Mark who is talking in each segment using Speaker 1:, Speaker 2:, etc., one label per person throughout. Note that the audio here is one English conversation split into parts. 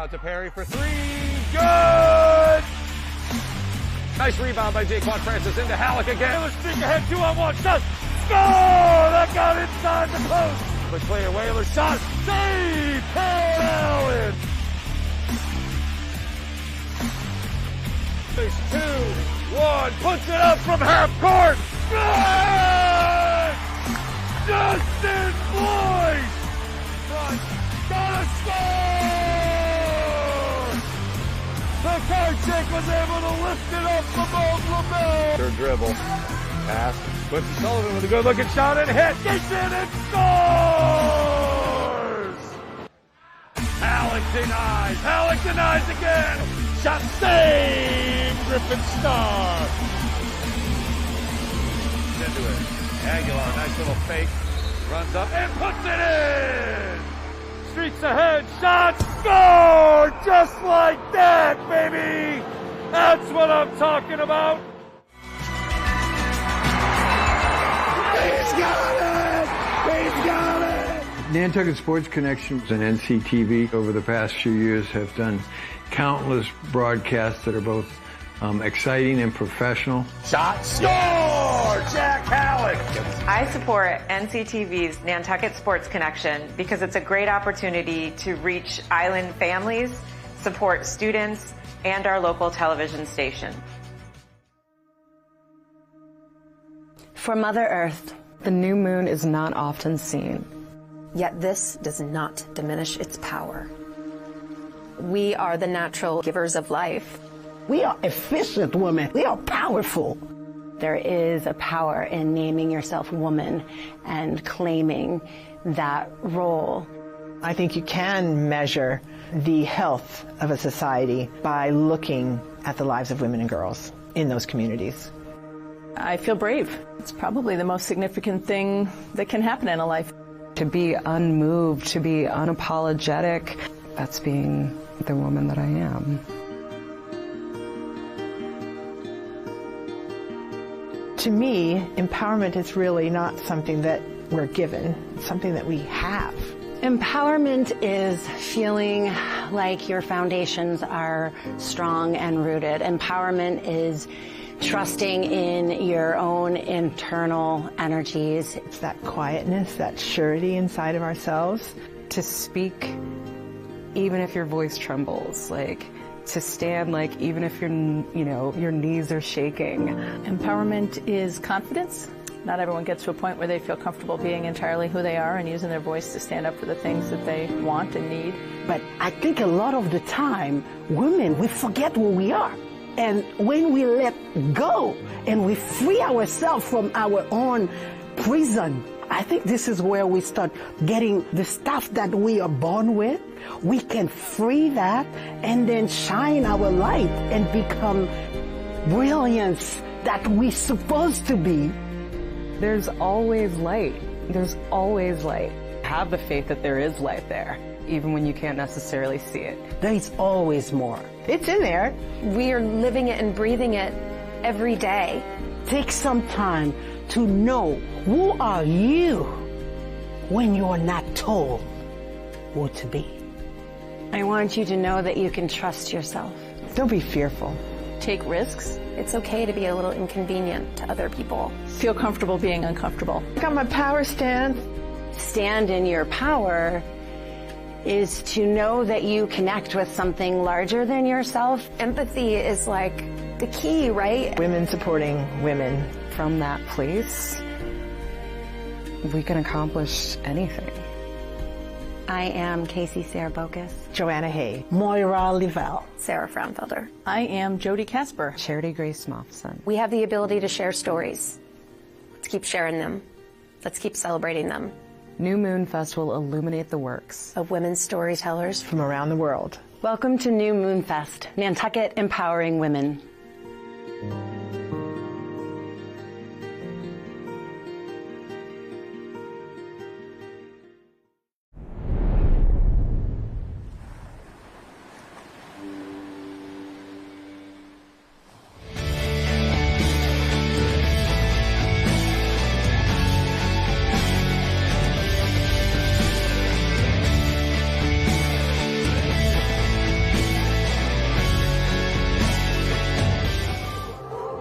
Speaker 1: out to Perry for three. Good! Nice rebound by Jaquan Francis into Halleck again. Whalers streak ahead, 2-on-1. Shot! Score! That got inside the post. But player Whalers shot. Save! Paul Allen! 2-1. Puts it up from half court. Good! Justin Boyce! Gotta score! The card check was able to lift it up above LaBelle. Their dribble. Pass. Quincy Sullivan with a good looking shot and hit. Gets in and scores! Halleck denies. Halleck denies again. Shot save. Griffin Starr. Into it. Aguilar, nice little fake. Runs up and puts it in! Streaks ahead, shot, score! Just like that, baby! That's what I'm talking about! He's got it! He's got it!
Speaker 2: Nantucket Sports Connections and NCTV over the past few years have done countless broadcasts that are both exciting and professional.
Speaker 1: Shot, score! Jack Halleck!
Speaker 3: I support NCTV's Nantucket Sports Connection because it's a great opportunity to reach island families, support students, and our local television station.
Speaker 4: For Mother Earth, the new moon is not often seen.
Speaker 5: Yet this does not diminish its power. We are the natural givers of life.
Speaker 6: We are efficient women. We are powerful.
Speaker 4: There is a power in naming yourself woman and claiming that role.
Speaker 7: I think you can measure the health of a society by looking at the lives of women and girls in those communities.
Speaker 8: I feel brave. It's probably the most significant thing that can happen in a life.
Speaker 4: To be unmoved, to be unapologetic, that's being the woman that I am.
Speaker 7: To me, empowerment is really not something that we're given, it's something that we have.
Speaker 4: Empowerment is feeling like your foundations are strong and rooted. Empowerment is trusting in your own internal energies.
Speaker 7: It's that quietness, that surety inside of ourselves.
Speaker 4: To speak even if your voice trembles, like to stand like even if your knees are shaking.
Speaker 8: Empowerment is confidence. Not everyone gets to a point where they feel comfortable being entirely who they are and using their voice to stand up for the things that they want and need.
Speaker 6: But I think a lot of the time, women, we forget who we are. And when we let go and we free ourselves from our own prison, I think this is where we start getting the stuff that we are born with. We can free that and then shine our light and become brilliance that we're supposed to be.
Speaker 4: There's always light. There's always light. Have the faith that there is light there, even when you can't necessarily see it.
Speaker 6: There is always more.
Speaker 7: It's in there.
Speaker 5: We are living it and breathing it every day.
Speaker 6: Take some time to know who are you when you are not told who to be.
Speaker 4: I want you to know that you can trust yourself.
Speaker 7: Don't be fearful.
Speaker 8: Take risks.
Speaker 5: It's okay to be a little inconvenient to other people.
Speaker 8: Feel comfortable being uncomfortable.
Speaker 7: I got my power stance.
Speaker 4: Stand in your power is to know that you connect with something larger than yourself.
Speaker 5: Empathy is like the key, right?
Speaker 7: Women supporting women.
Speaker 4: From that place, we can accomplish anything. I am Casey Sarah-Bocas.
Speaker 7: Joanna Hay.
Speaker 6: Moira Livell.
Speaker 5: Sarah Fraunfelder.
Speaker 8: I am Jody Casper.
Speaker 4: Charity Grace Moffson.
Speaker 5: We have the ability to share stories. Let's keep sharing them. Let's keep celebrating them.
Speaker 4: New Moon Fest will illuminate the works
Speaker 5: of women storytellers
Speaker 7: from around the world.
Speaker 4: Welcome to New Moon Fest, Nantucket Empowering Women.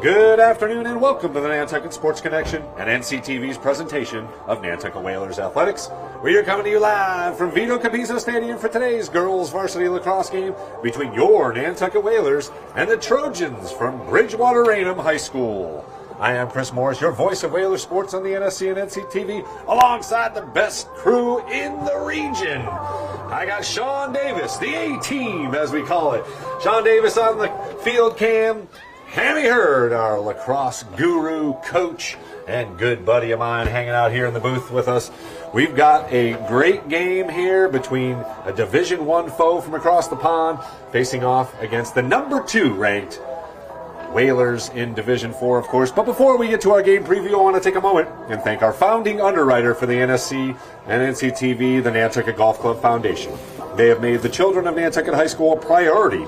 Speaker 9: Good afternoon and welcome to the Nantucket Sports Connection and NCTV's presentation of Nantucket Whalers Athletics. We are coming to you live from Vito Capizzo Stadium for today's girls varsity lacrosse game between your Nantucket Whalers and the Trojans from Bridgewater-Raynham High School. I am Chris Morris, your voice of Whaler sports on the NSC and NCTV, alongside the best crew in the region. I got Sean Davis, the A-Team as we call it. Sean Davis on the field cam. Hammy Hurd, our lacrosse guru, coach, and good buddy of mine hanging out here in the booth with us. We've got a great game here between a Division I foe from across the pond facing off against the number 2 ranked Whalers in Division IV, of course. But before we get to our game preview, I want to take a moment and thank our founding underwriter for the NSC and NCTV, the Nantucket Golf Club Foundation. They have made the children of Nantucket High School a priority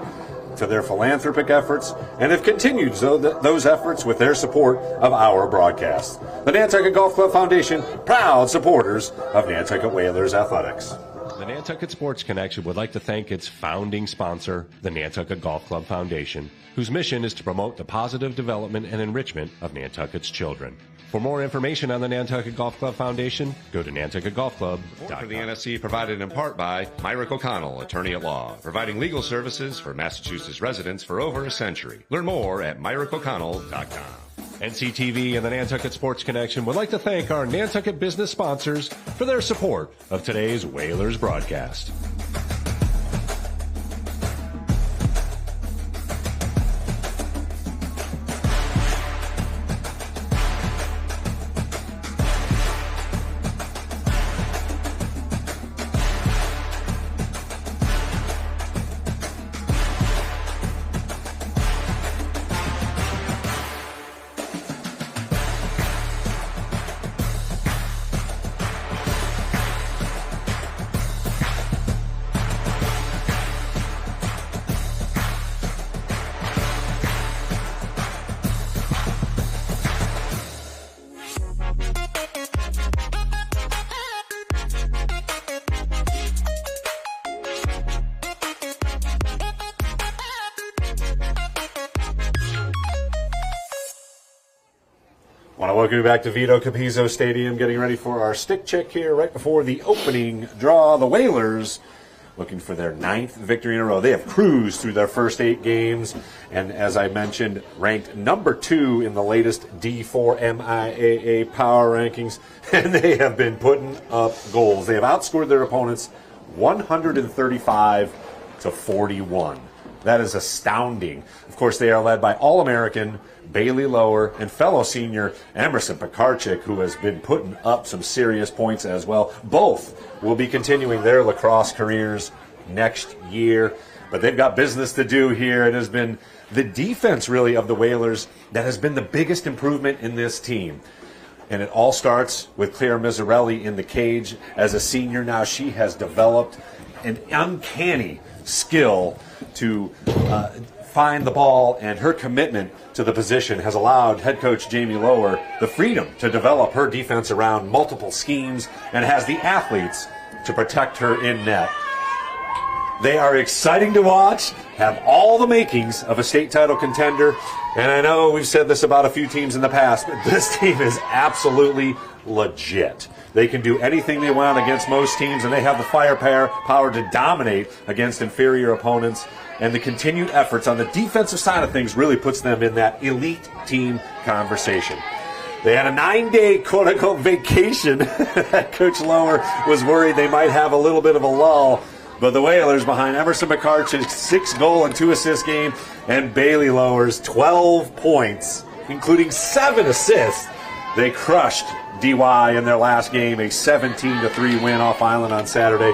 Speaker 9: to their philanthropic efforts and have continued those efforts with their support of our broadcast. The Nantucket Golf Club Foundation, proud supporters of Nantucket Whalers Athletics.
Speaker 10: The Nantucket Sports Connection would like to thank its founding sponsor, the Nantucket Golf Club Foundation, whose mission is to promote the positive development and enrichment of Nantucket's children. For more information on the Nantucket Golf Club Foundation, go to nantucketgolfclub.com.
Speaker 11: For the NSC provided in part by Myrick O'Connell, attorney at law, providing legal services for Massachusetts residents for over a century. Learn more at myrickoconnell.com.
Speaker 10: NCTV and the Nantucket Sports Connection would like to thank our Nantucket business sponsors for their support of today's Whalers broadcast.
Speaker 9: Want to welcome you back to Vito Capizzo Stadium, getting ready for our stick check here right before the opening draw. The Whalers looking for their 9th victory in a row. They have cruised through their first 8 games, and as I mentioned, ranked number 2 in the latest D4 MIAA power rankings, and they have been putting up goals. They have outscored their opponents 135-41. That is astounding. Of course, they are led by All-American Bailey Lower and fellow senior Emerson Pekarczyk, who has been putting up some serious points as well. Both will be continuing their lacrosse careers next year, but they've got business to do here. It has been the defense, really, of the Whalers that has been the biggest improvement in this team. And it all starts with Claire Mizzarelli in the cage. As a senior now, she has developed an uncanny skill to find the ball, and her commitment to the position has allowed head coach Jamie Lower the freedom to develop her defense around multiple schemes and has the athletes to protect her in net. They are exciting to watch, have all the makings of a state title contender, and I know we've said this about a few teams in the past, but this team is absolutely legit. They can do anything they want against most teams, and they have the firepower to dominate against inferior opponents. And the continued efforts on the defensive side of things really puts them in that elite team conversation. They had a 9-day quote-unquote vacation. Coach Lower was worried they might have a little bit of a lull. But the Whalers, behind Emerson Pekarczyk's 6-goal and 2-assist game and Bailey Lower's 12 points, including 7 assists, they crushed DY in their last game, a 17-3 win off Island on Saturday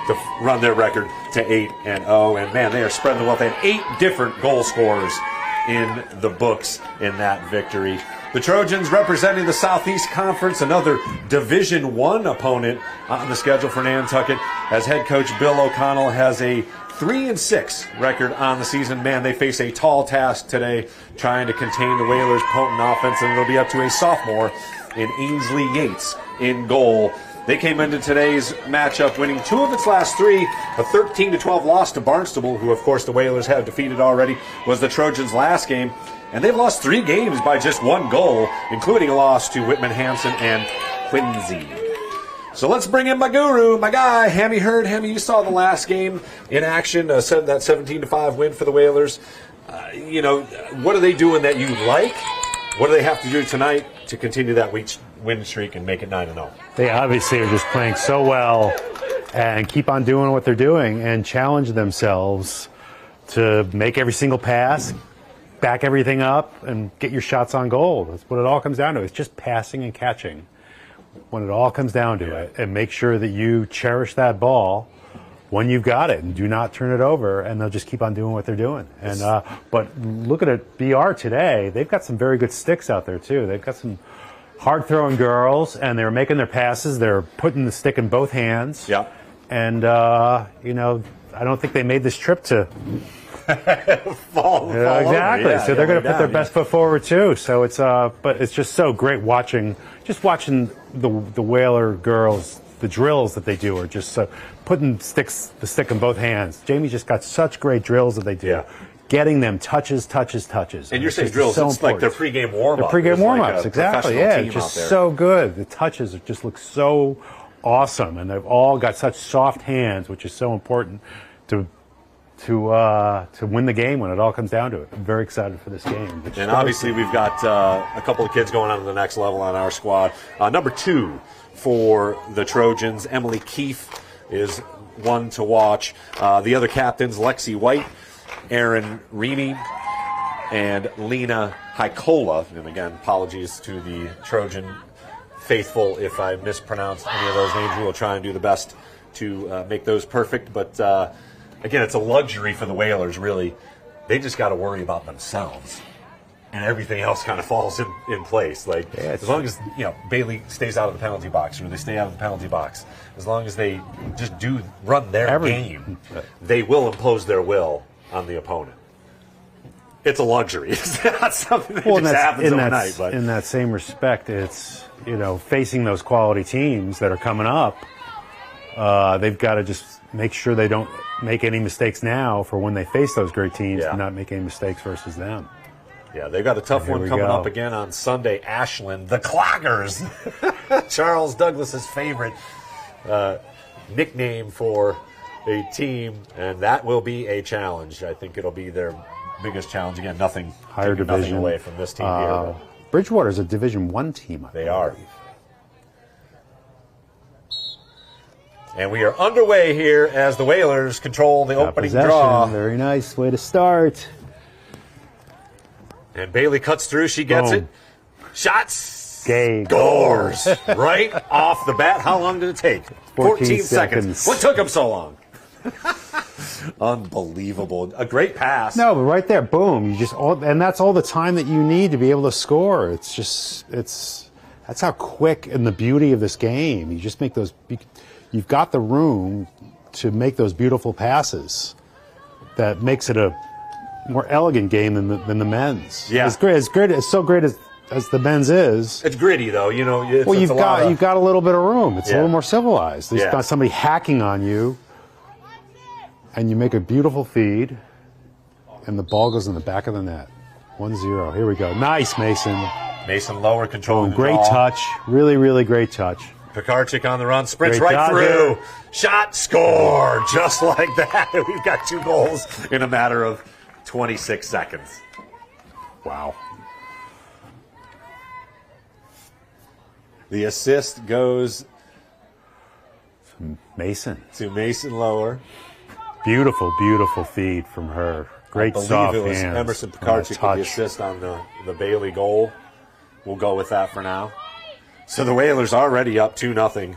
Speaker 9: to run their record to 8-0. And man, they are spreading the wealth. They had 8 different goal scorers in the books in that victory. The Trojans representing the Southeast Conference, another Division I opponent on the schedule for Nantucket, as head coach Bill O'Connell has a 3-6 record on the season. Man, they face a tall task today trying to contain the Whalers' potent offense, and it'll be up to a sophomore in Ainsley Yates in goal. They came into today's matchup winning 2 of its last 3. A 13-12 loss to Barnstable, who, of course, the Whalers have defeated already, was the Trojans' last game. And they've lost 3 games by just 1 goal, including a loss to Whitman Hanson and Quincy. So let's bring in my guru, my guy, Hammy Hurd. Hammy, you saw the last game in action, that 17-5 win for the Whalers. What are they doing that you like? What do they have to do tonight to continue that win streak and make it 9-0?
Speaker 12: They obviously are just playing so well and keep on doing what they're doing and challenge themselves to make every single pass, back everything up, and get your shots on goal. That's what it all comes down to. It's just passing and catching when it all comes down to it. And make sure that you cherish that ball when you've got it and do not turn it over, and they'll just keep on doing what they're doing. And but look at it, BR today, they've got some very good sticks out there too. They've got some hard-throwing girls, and they're making their passes. They're putting the stick in both hands.
Speaker 9: Yeah.
Speaker 12: And, I don't think they made this trip to
Speaker 9: fall
Speaker 12: exactly.
Speaker 9: Over. Yeah,
Speaker 12: so they're going to put their best foot forward too. So it's but it's just so great watching the Whaler girls. The drills that they do are just so putting the stick in both hands. Jamie's just got such great drills that they do.
Speaker 9: Yeah.
Speaker 12: Getting them touches.
Speaker 9: And you're saying drills,
Speaker 12: so
Speaker 9: it's like their pregame warm-up.
Speaker 12: Their pregame warm-ups,
Speaker 9: like
Speaker 12: exactly. Yeah, just so good. The touches just look so awesome, and they've all got such soft hands, which is so important to win the game when it all comes down to it. I'm very excited for this game.
Speaker 9: And obviously we've got a couple of kids going on to the next level on our squad. Number 2 for the Trojans, Emily Keefe, is one to watch. The other captains, Lexi White, Erin Reamy, and Lena Haikola. And again, apologies to the Trojan faithful if I mispronounced any of those names. We will try and do the best to make those perfect. But again, it's a luxury for the Whalers, really. They just got to worry about themselves. And everything else kind of falls in place. Like, as long as Bailey stays out of the penalty box, or they stay out of the penalty box, as long as they just run their game, they will impose their will on the opponent. It's a luxury. It's not something that just happens overnight. But
Speaker 12: in that same respect, it's facing those quality teams that are coming up. They've got to just make sure they don't make any mistakes now for when they face those great teams, and not make any mistakes versus them.
Speaker 9: Yeah, they've got a tough one coming up again on Sunday. Ashland, the Cloggers. Charles Douglas's favorite nickname for a team, and that will be a challenge. I think it'll be their biggest challenge. Again, nothing away from this team here.
Speaker 12: Bridgewater is a Division I team.
Speaker 9: They are. And we are underway here as the Whalers control the opening draw.
Speaker 12: Very nice way to start.
Speaker 9: And Bailey cuts through. She gets it. Shots.
Speaker 12: Scores.
Speaker 9: Right off the bat. How long did it take? 14 seconds. What took him so long? Unbelievable. A great pass.
Speaker 12: No, but right there, boom. And that's all the time that you need to be able to score. That's how quick and the beauty of this game. You just make those. You've got the room to make those beautiful passes. That makes it a more elegant game than the men's.
Speaker 9: Yeah,
Speaker 12: it's great. It's so great as the men's is.
Speaker 9: It's gritty though,
Speaker 12: you've got a little bit of room. It's a little more civilized. There's not somebody hacking on you, and you make a beautiful feed, and the ball goes in the back of the net. 1-0. Here we go. Nice, Mason.
Speaker 9: Mason Lower controlling the
Speaker 12: great
Speaker 9: draw.
Speaker 12: Touch. Really, really great touch.
Speaker 9: Pekarchik on the run, sprints right through. Shot, score, just like that. We've got 2 goals in a matter of 26 seconds. Wow. The assist goes
Speaker 12: to Mason
Speaker 9: Lower.
Speaker 12: Beautiful, beautiful feed from her. Great soft hands. I believe it was
Speaker 9: Emerson Pekarchik with the assist on the Bailey goal. We'll go with that for now. So the Whalers already up 2-0.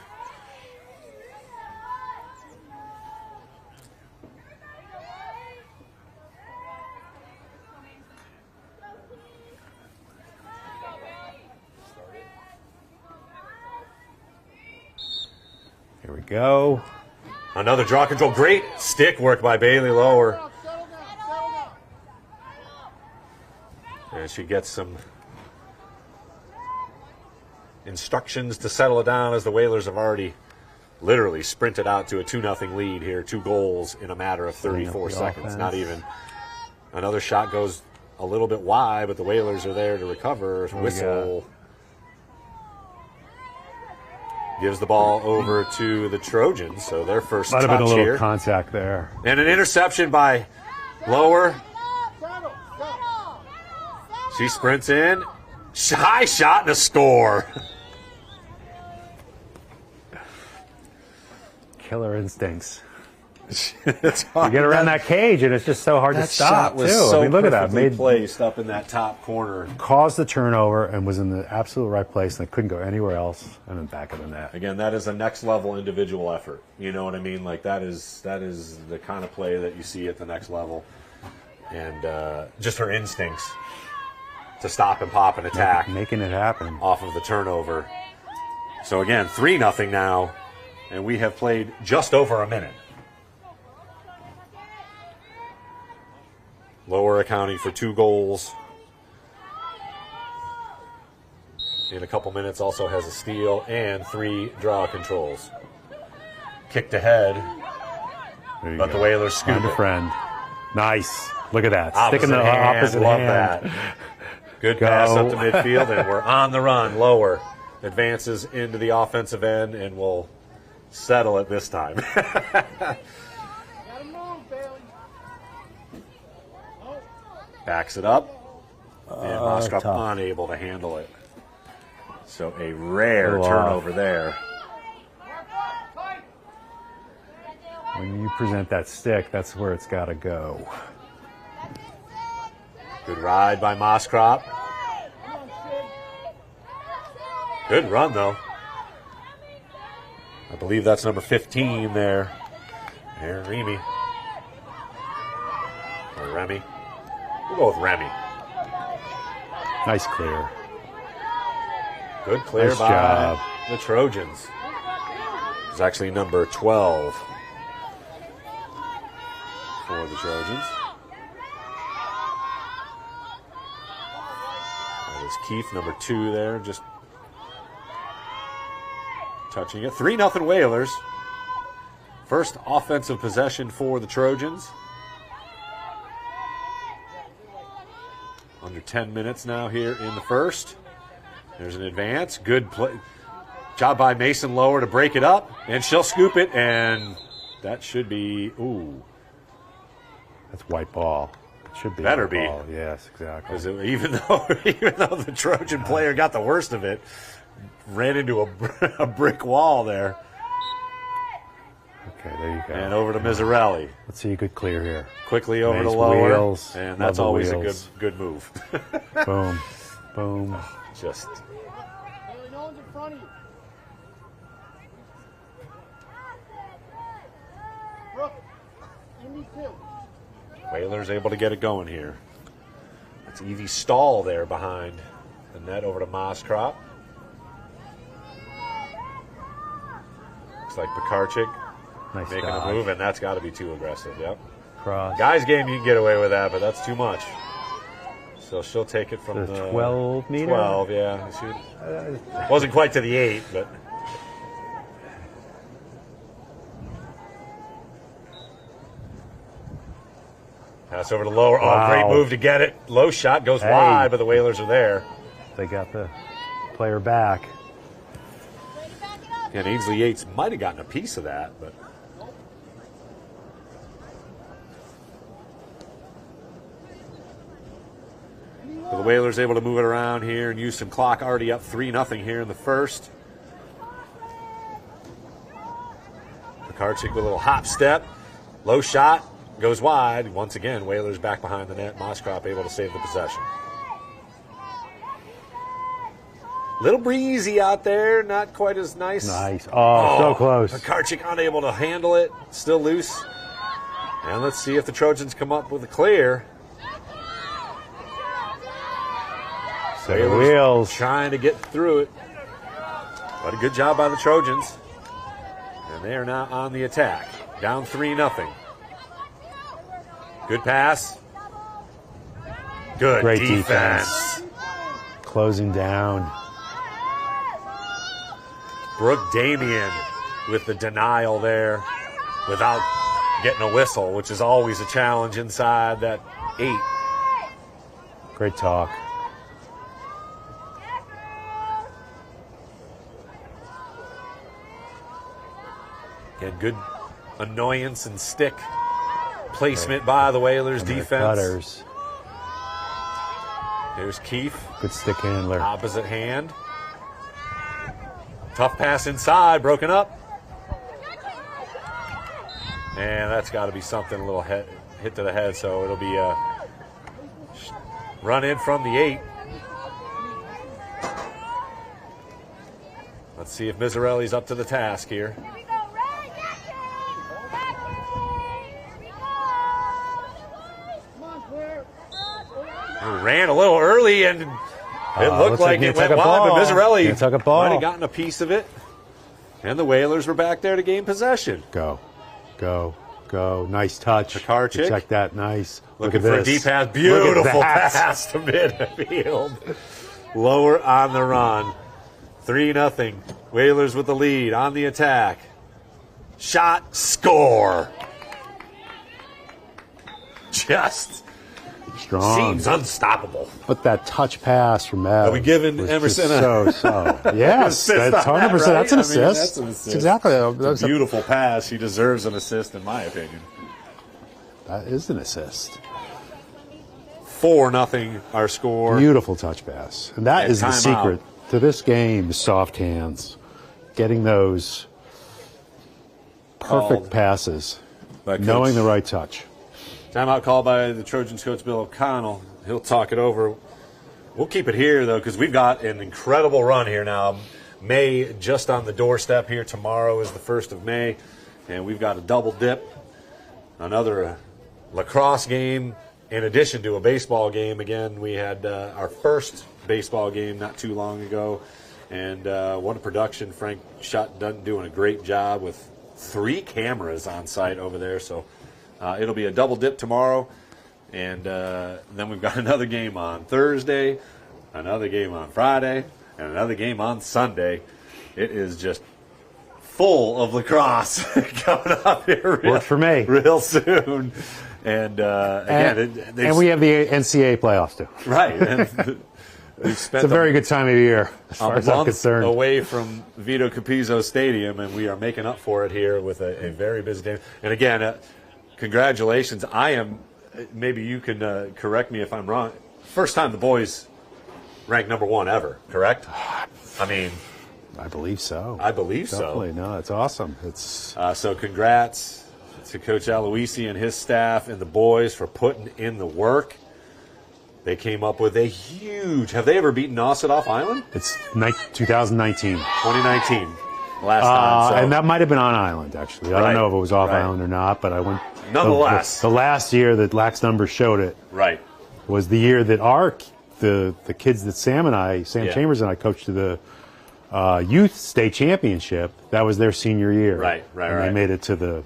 Speaker 12: Here we go.
Speaker 9: Another draw control. Great stick work by Bailey Lower. And she gets some instructions to settle it down, as the Whalers have already literally sprinted out to a 2-0 lead here. 2 goals in a matter of 34 seconds.
Speaker 12: Offense.
Speaker 9: Not even. Another shot goes a little bit wide, but the Whalers are there to recover. Whistle gives the ball over to the Trojans, so their first touch here.
Speaker 12: Might have been a little contact there.
Speaker 9: And an interception by Lower. She sprints in. High shot and a score.
Speaker 12: Killer instincts.
Speaker 9: It's
Speaker 12: You
Speaker 9: hard.
Speaker 12: get around that cage, and it's just so hard to
Speaker 9: That
Speaker 12: stop,
Speaker 9: shot was
Speaker 12: too.
Speaker 9: so
Speaker 12: I mean, look at that.
Speaker 9: perfectly placed up in that top corner.
Speaker 12: Caused the turnover and was in the absolute right place, and it couldn't go anywhere else, and then back of the net.
Speaker 9: Again, that is a next level individual effort. You know what I mean? Like that is the kind of play that you see at the next level, and just her instincts to stop and pop and attack,
Speaker 12: Making it happen.
Speaker 9: off of the turnover. So again, 3-0 now, and we have played just over a minute. Lower accounting for 2 goals. In a couple minutes also has a steal and 3 draw controls. Kicked ahead, but the Whalers scoop
Speaker 12: Find a
Speaker 9: it.
Speaker 12: friend. Nice. Look at that.
Speaker 9: Opposite
Speaker 12: Sticking the
Speaker 9: hand,
Speaker 12: opposite
Speaker 9: love
Speaker 12: hand.
Speaker 9: that. Good pass
Speaker 12: Go.
Speaker 9: up to midfield, and we're on the run. Lower advances into the offensive end, and will settle it this time. Backs it up, and Moskov
Speaker 12: tough.
Speaker 9: unable to handle it. So a rare
Speaker 12: Little
Speaker 9: turnover
Speaker 12: off.
Speaker 9: there.
Speaker 12: When you present that stick, that's where it's got to go.
Speaker 9: Good ride by Moskrop. Good run, though. I believe that's number 15 there. Aaron Remy. Or Remy. We'll go with Remy.
Speaker 12: Nice clear.
Speaker 9: Good clear
Speaker 12: Nice
Speaker 9: by
Speaker 12: job.
Speaker 9: the Trojans. It's actually number 12 for the Trojans. That is Keith, number 2 there, just touching it. 3-0 Whalers. First offensive possession for the Trojans. Under 10 minutes now here in the first. There's an advance. Good play. Job by Mason Lower to break it up. And she'll scoop it. And that should be, ooh.
Speaker 12: That's white ball. It should be.
Speaker 9: Better
Speaker 12: white
Speaker 9: be.
Speaker 12: ball. Yes, exactly.
Speaker 9: Because even though the Trojan player got the worst of it, ran into a brick wall there.
Speaker 12: Okay, there you go.
Speaker 9: And over to Mizzarelli.
Speaker 12: Let's see a good clear here.
Speaker 9: Quickly over
Speaker 12: Nice
Speaker 9: to Lower.
Speaker 12: wheels.
Speaker 9: And
Speaker 12: Love
Speaker 9: that's
Speaker 12: the
Speaker 9: always
Speaker 12: wheels.
Speaker 9: a good move.
Speaker 12: Boom. Boom.
Speaker 9: Just Whalers able to get it going here. It's Evie Stahl there behind the net over to Moskrop. Looks like Pekarczyk
Speaker 12: Nice
Speaker 9: making
Speaker 12: dodge.
Speaker 9: a move, and that's got to be too aggressive. Yep.
Speaker 12: Cross.
Speaker 9: Guys game, you can get away with that, but that's too much. So she'll take it from the
Speaker 12: 12 meter?
Speaker 9: 12, yeah. She wasn't quite to the 8, but pass over to Lower.
Speaker 12: Wow.
Speaker 9: Oh, great move to get it. Low shot goes
Speaker 12: Hey.
Speaker 9: wide, but the Whalers are there.
Speaker 12: They got the player back.
Speaker 9: And Ainsley Yates might have gotten a piece of that, but so the Whalers able to move it around here and use some clock. Already up 3-0 here in the first. Pekarczyk with a little hop step. Low shot. Goes wide. Once again, Whalers back behind the net. Moskrop able to save the possession. Little breezy out there. Not quite as nice.
Speaker 12: Nice. Oh, so close.
Speaker 9: Pekarczyk unable to handle it. Still loose. And let's see if the Trojans come up with a clear.
Speaker 12: Set of wheels.
Speaker 9: Trying to get through it. But a good job by the Trojans. And they are now on the attack. Down 3-0. Good pass. Good
Speaker 12: Great
Speaker 9: defense.
Speaker 12: Closing down.
Speaker 9: Brooke Damien with the denial there without getting a whistle, which is always a challenge inside that 8.
Speaker 12: Great talk.
Speaker 9: Again, good annoyance and stick placement by the Whalers defense.
Speaker 12: Cutters.
Speaker 9: There's Keefe.
Speaker 12: Good stick handler.
Speaker 9: Opposite hand. Tough pass inside, broken up. And that's got to be something, a little hit to the head, so it'll be a run in from the 8. Let's see if Mizzarelli's up to the task here. Ran a little early, and it looked like it went wide, but Mizzarelli might have gotten a piece of it. And the Whalers were back there to gain possession.
Speaker 12: Go. Nice touch.
Speaker 9: Pekarczyk.
Speaker 12: Check that. Nice.
Speaker 9: Looking for a deep pass. Beautiful pass to midfield. Lower on the run. 3-0. Whalers with the lead on the attack. Shot. Score. Just
Speaker 12: strong.
Speaker 9: Seems unstoppable.
Speaker 12: But that touch pass from Ev.
Speaker 9: Are we giving Emerson a
Speaker 12: so? Yes, that's 100%.
Speaker 9: Right?
Speaker 12: That's an assist.
Speaker 9: That's an assist.
Speaker 12: That's exactly.
Speaker 9: That's a beautiful pass. He deserves an assist, in my opinion.
Speaker 12: That is an assist.
Speaker 9: 4-0 our score.
Speaker 12: Beautiful touch pass. And that is the secret to this game, soft hands. Getting those perfect passes. Knowing the right touch.
Speaker 9: Timeout called by the Trojans coach Bill O'Connell. He'll talk it over. We'll keep it here, though, because we've got an incredible run here now. May just on the doorstep here. Tomorrow is the 1st of May, and we've got a double dip. Another lacrosse game in addition to a baseball game. Again, we had our first baseball game not too long ago, and what a production. Frank Schutt doing a great job with 3 cameras on site over there, so it'll be a double dip tomorrow, and then we've got another game on Thursday, another game on Friday, and another game on Sunday. It is just full of lacrosse coming up here real soon. And again,
Speaker 12: and we have the NCAA playoffs too.
Speaker 9: Right. And we've spent
Speaker 12: it's a very good time of year as far as I'm concerned.
Speaker 9: Away from Vito Capizzo Stadium, and we are making up for it here with a very busy day. And again, congratulations. Maybe you can correct me if I'm wrong. First time the boys ranked number 1 ever, correct? I mean,
Speaker 12: I believe so.
Speaker 9: Definitely.
Speaker 12: No, it's awesome. It's
Speaker 9: so congrats to Coach Aloisi and his staff and the boys for putting in the work. They came up with a huge. Have they ever beaten Nauset off Island?
Speaker 12: It's 2019.
Speaker 9: 2019. Last time. So.
Speaker 12: And that might have been on Island, actually. I don't know if it was off Island or not, but I went.
Speaker 9: Nonetheless.
Speaker 12: The last year that Lax numbers showed it was the year that the kids that Sam Chambers and I coached to the youth state championship. That was their senior year.
Speaker 9: Right.
Speaker 12: They made it to the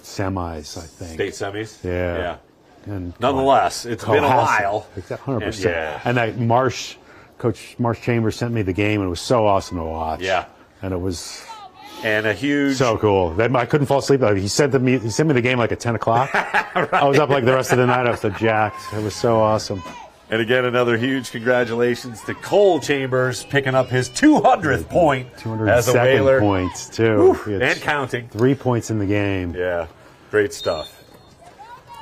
Speaker 12: semis, I think.
Speaker 9: State semis?
Speaker 12: Yeah.
Speaker 9: And nonetheless, it's been a while.
Speaker 12: 100%. And that Coach Marsh Chambers sent me the game, and it was so awesome to watch.
Speaker 9: Yeah.
Speaker 12: And it was
Speaker 9: a huge
Speaker 12: so cool. I couldn't fall asleep. He sent me the game like at 10 o'clock. I was up like the rest of the night. I was so jacked. It was so awesome.
Speaker 9: And again, another huge congratulations to Cole Chambers picking up his 200th point as a Whaler.
Speaker 12: Points, too.
Speaker 9: And counting.
Speaker 12: 3 points in the game.
Speaker 9: Yeah, great stuff.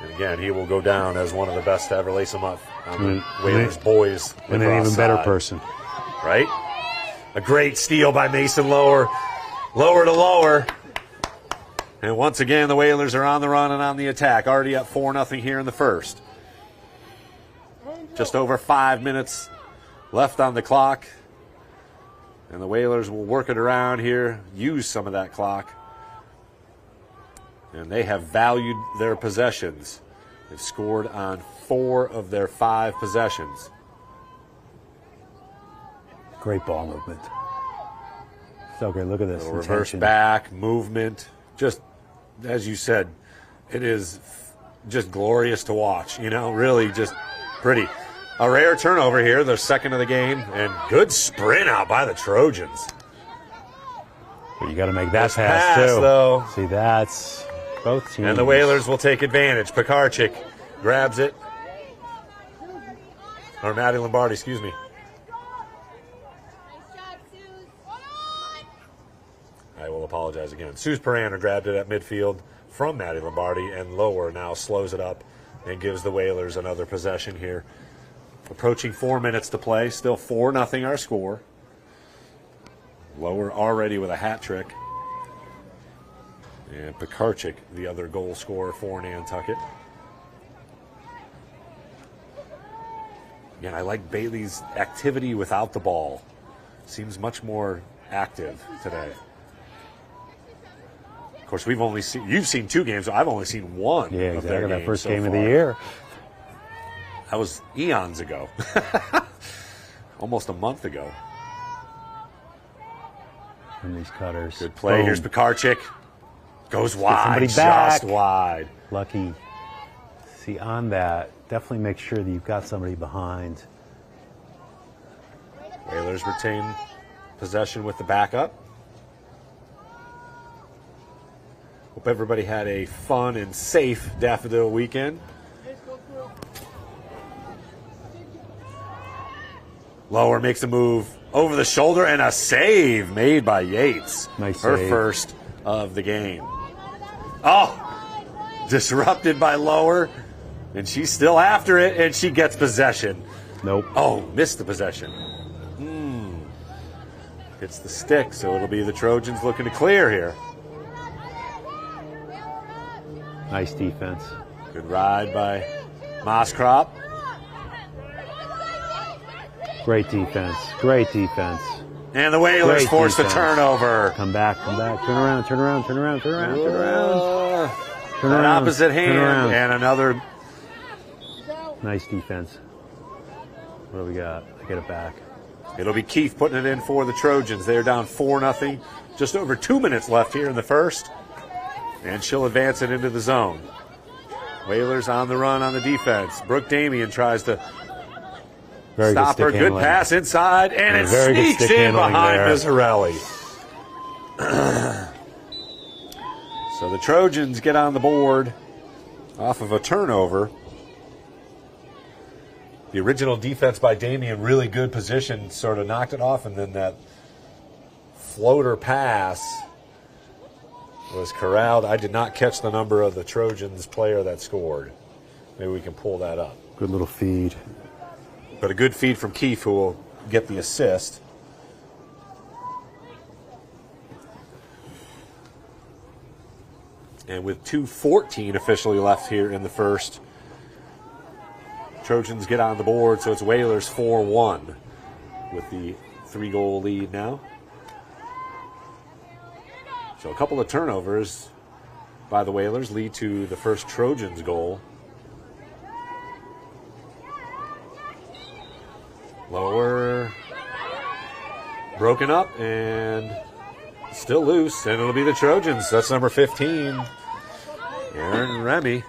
Speaker 9: And again, he will go down as one of the best to ever lace him up on the Whalers boys.
Speaker 12: And an even better person.
Speaker 9: Right? A great steal by Mason Lower. Lower to lower. And once again, the Whalers are on the run and on the attack. Already up 4-0 here in the first. Just over 5 minutes left on the clock. And the Whalers will work it around here, use some of that clock. And they have valued their possessions. They've scored on 4 of their 5 possessions.
Speaker 12: Great ball movement. So good. Look at this.
Speaker 9: Reverse back, movement. Just, as you said, it is just glorious to watch. Really just pretty. A rare turnover here, the second of the game, and good sprint out by the Trojans.
Speaker 12: But you got to make that
Speaker 9: Nice
Speaker 12: pass,
Speaker 9: pass,
Speaker 12: too.
Speaker 9: though.
Speaker 12: See, that's both teams.
Speaker 9: And the Whalers will take advantage. Pekarczyk grabs it. Or Maddie Lombardi, excuse me. I will apologize again. Suze Parander grabbed it at midfield from Maddie Lombardi, and Lower now slows it up and gives the Whalers another possession here. Approaching 4 minutes to play. Still 4-0 our score. Lower already with a hat trick. And Pekarczyk, the other goal scorer for Nantucket. Again, I like Bailey's activity without the ball. Seems much more active today. Of course, you've seen 2 games. I've only seen one.
Speaker 12: Yeah,
Speaker 9: of their
Speaker 12: exactly. That
Speaker 9: games
Speaker 12: first
Speaker 9: so
Speaker 12: game of
Speaker 9: far.
Speaker 12: the year.
Speaker 9: That was eons ago. Almost a month ago.
Speaker 12: And these cutters.
Speaker 9: Good play.
Speaker 12: Boom.
Speaker 9: Here's Pekarczyk. Goes wide.
Speaker 12: somebody
Speaker 9: Just
Speaker 12: back.
Speaker 9: wide.
Speaker 12: Lucky. See, on that, definitely make sure that you've got somebody behind.
Speaker 9: Whalers retain possession with the backup. Hope everybody had a fun and safe Daffodil weekend. Lower makes a move over the shoulder and a save made by Yates.
Speaker 12: Nice
Speaker 9: Her
Speaker 12: save.
Speaker 9: first of the game. Oh, disrupted by Lower, and she's still after it, and she gets possession.
Speaker 12: Nope.
Speaker 9: Oh, missed the possession. Hits the stick, so it'll be the Trojans looking to clear here.
Speaker 12: Nice defense.
Speaker 9: Good ride by Moskrop.
Speaker 12: Great defense. Great defense.
Speaker 9: And the Whalers
Speaker 12: Great
Speaker 9: force the
Speaker 12: defense.
Speaker 9: turnover.
Speaker 12: Come back, come back. Turn around, turn around, turn around, turn around, turn around. Turn
Speaker 9: An
Speaker 12: around.
Speaker 9: opposite
Speaker 12: turn
Speaker 9: hand
Speaker 12: around.
Speaker 9: and another.
Speaker 12: Nice defense. What do we got? I get it back.
Speaker 9: It'll be Keith putting it in for the Trojans. They're down 4-0. Just over 2 minutes left here in the first. And she'll advance it into the zone. Whalers on the run on the defense. Brooke Damian tries to
Speaker 12: Very
Speaker 9: stop her.
Speaker 12: stick
Speaker 9: Good
Speaker 12: handling.
Speaker 9: pass inside, and it
Speaker 12: very good
Speaker 9: sneaks
Speaker 12: stick
Speaker 9: in
Speaker 12: handling
Speaker 9: behind
Speaker 12: there.
Speaker 9: Mizzarelli. So the Trojans get on the board off of a turnover. The original defense by Damian, really good position, sort of knocked it off, and then that floater pass was corralled. I did not catch the number of the Trojans player that scored. Maybe we can pull that up.
Speaker 12: Good little feed.
Speaker 9: But a good feed from Keefe, who will get the assist. And with 2:14 officially left here in the first, Trojans get on the board, so it's Whalers 4-1 with the 3-goal lead now. So a couple of turnovers by the Whalers lead to the first Trojans goal. Lower, broken up and still loose, and it'll be the Trojans. That's number 15, Erin Remy.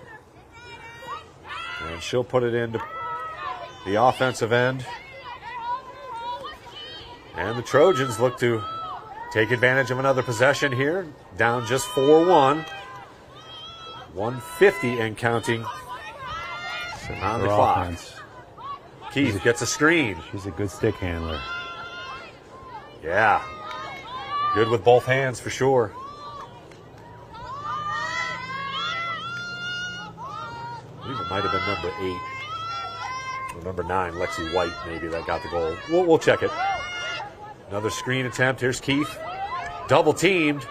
Speaker 9: And she'll put it into the offensive end. And the Trojans look to take advantage of another possession here. Down just 4-1. 150 and counting on the clock.
Speaker 12: Offense.
Speaker 9: Keith gets a screen.
Speaker 12: She's a good stick handler.
Speaker 9: Yeah. Good with both hands for sure. I believe it might have been number 8. Or number 9, Lexi White, maybe, that got the goal. We'll check it. Another screen attempt. Here's Keith. Double teamed.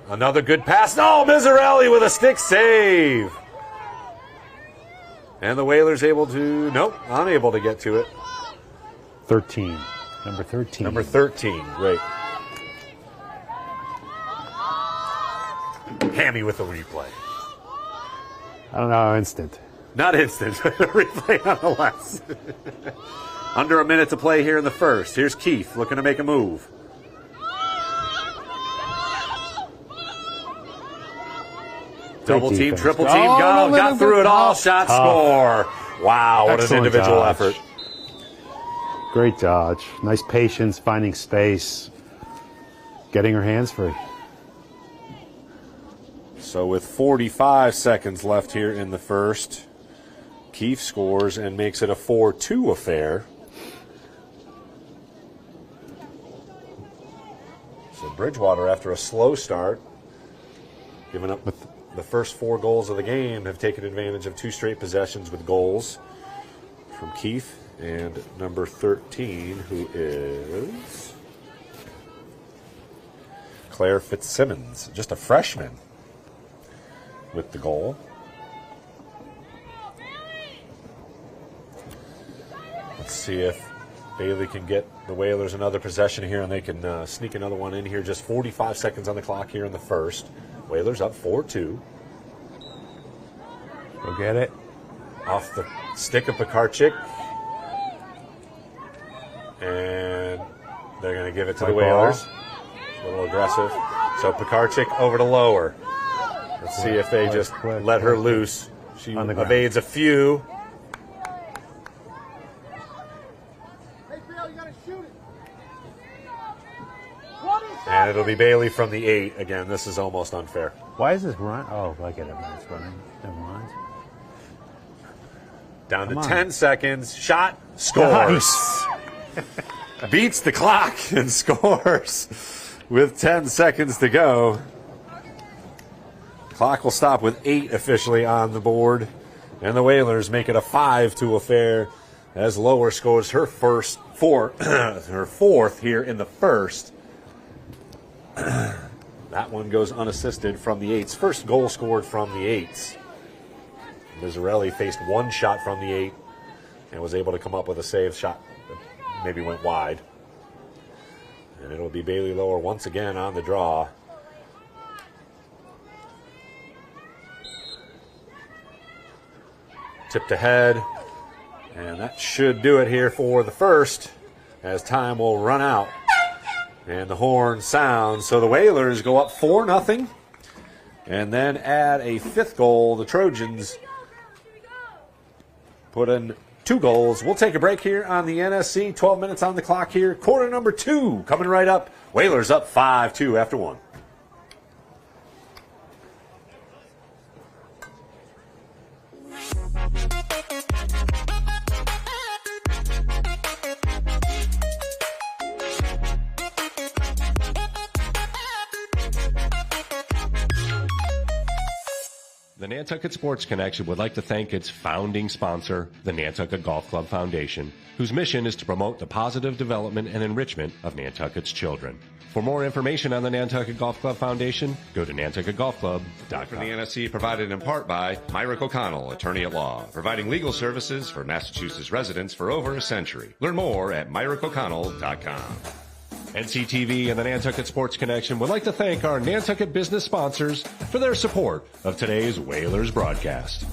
Speaker 9: Another good pass. No, Mizzarelli with a stick save. And the Whalers able to, unable to get to it.
Speaker 12: 13. Number 13.
Speaker 9: Number 13, great. Hammy with a replay.
Speaker 12: I don't know, instant.
Speaker 9: Not instant, replay nonetheless. Under a minute to play here in the first. Here's Keith looking to make a move. Double team,
Speaker 12: defense.
Speaker 9: triple team,
Speaker 12: Oh,
Speaker 9: got through it all. Shot score. Wow, what
Speaker 12: Excellent
Speaker 9: an individual
Speaker 12: dodge.
Speaker 9: effort.
Speaker 12: Great dodge. Nice patience, finding space, getting her hands free.
Speaker 9: So with 45 seconds left here in the first, Keefe scores and makes it a 4-2 affair. So Bridgewater, after a slow start, giving up the first 4 goals of the game, have taken advantage of 2 straight possessions with goals from Keefe and number 13, who is Claire Fitzsimmons, just a freshman, with the goal. Let's see if Bailey can get the Whalers another possession here, and they can sneak another one in here. Just 45 seconds on the clock here in the first. Whalers up 4-2.
Speaker 12: Go get it.
Speaker 9: Off the stick of Pekarczyk. And they're going to give it to the Whalers. A little aggressive. So Pekarczyk over to Lower. Let's see if they just let her loose. She evades a few. And it'll be Bailey from the 8. Again, this is almost unfair.
Speaker 12: Why is this run? Oh, I get it. It's running. Never mind.
Speaker 9: Down to 10 seconds. Shot. Scores.
Speaker 12: Nice.
Speaker 9: Beats the clock and scores with 10 seconds to go. Clock will stop with 8 officially on the board. And the Whalers make it a 5-2 affair as Lower scores her her fourth here in the first. That one goes unassisted from the 8s. First goal scored from the 8s. Miserelli faced 1 shot from the 8 and was able to come up with a save shot that maybe went wide. And it'll be Bailey Lower once again on the draw. Tipped ahead. And that should do it here for the first, as time will run out. And the horn sounds. So the Whalers go up 4-0. And then add a 5th goal. The Trojans put in 2 goals. We'll take a break here on the NSC. 12 minutes on the clock here. Quarter number 2 coming right up. Whalers up 5-2 after 1.
Speaker 10: The Nantucket Sports Connection would like to thank its founding sponsor, the Nantucket Golf Club Foundation, whose mission is to promote the positive development and enrichment of Nantucket's children. For more information on the Nantucket Golf Club Foundation, go to nantucketgolfclub.com.
Speaker 11: For the NSC, provided in part by Myrick O'Connell, attorney at law, providing legal services for Massachusetts residents for over a century. Learn more at myrickoconnell.com.
Speaker 10: NCTV and the Nantucket Sports Connection would like to thank our Nantucket business sponsors for their support of today's Whalers broadcast.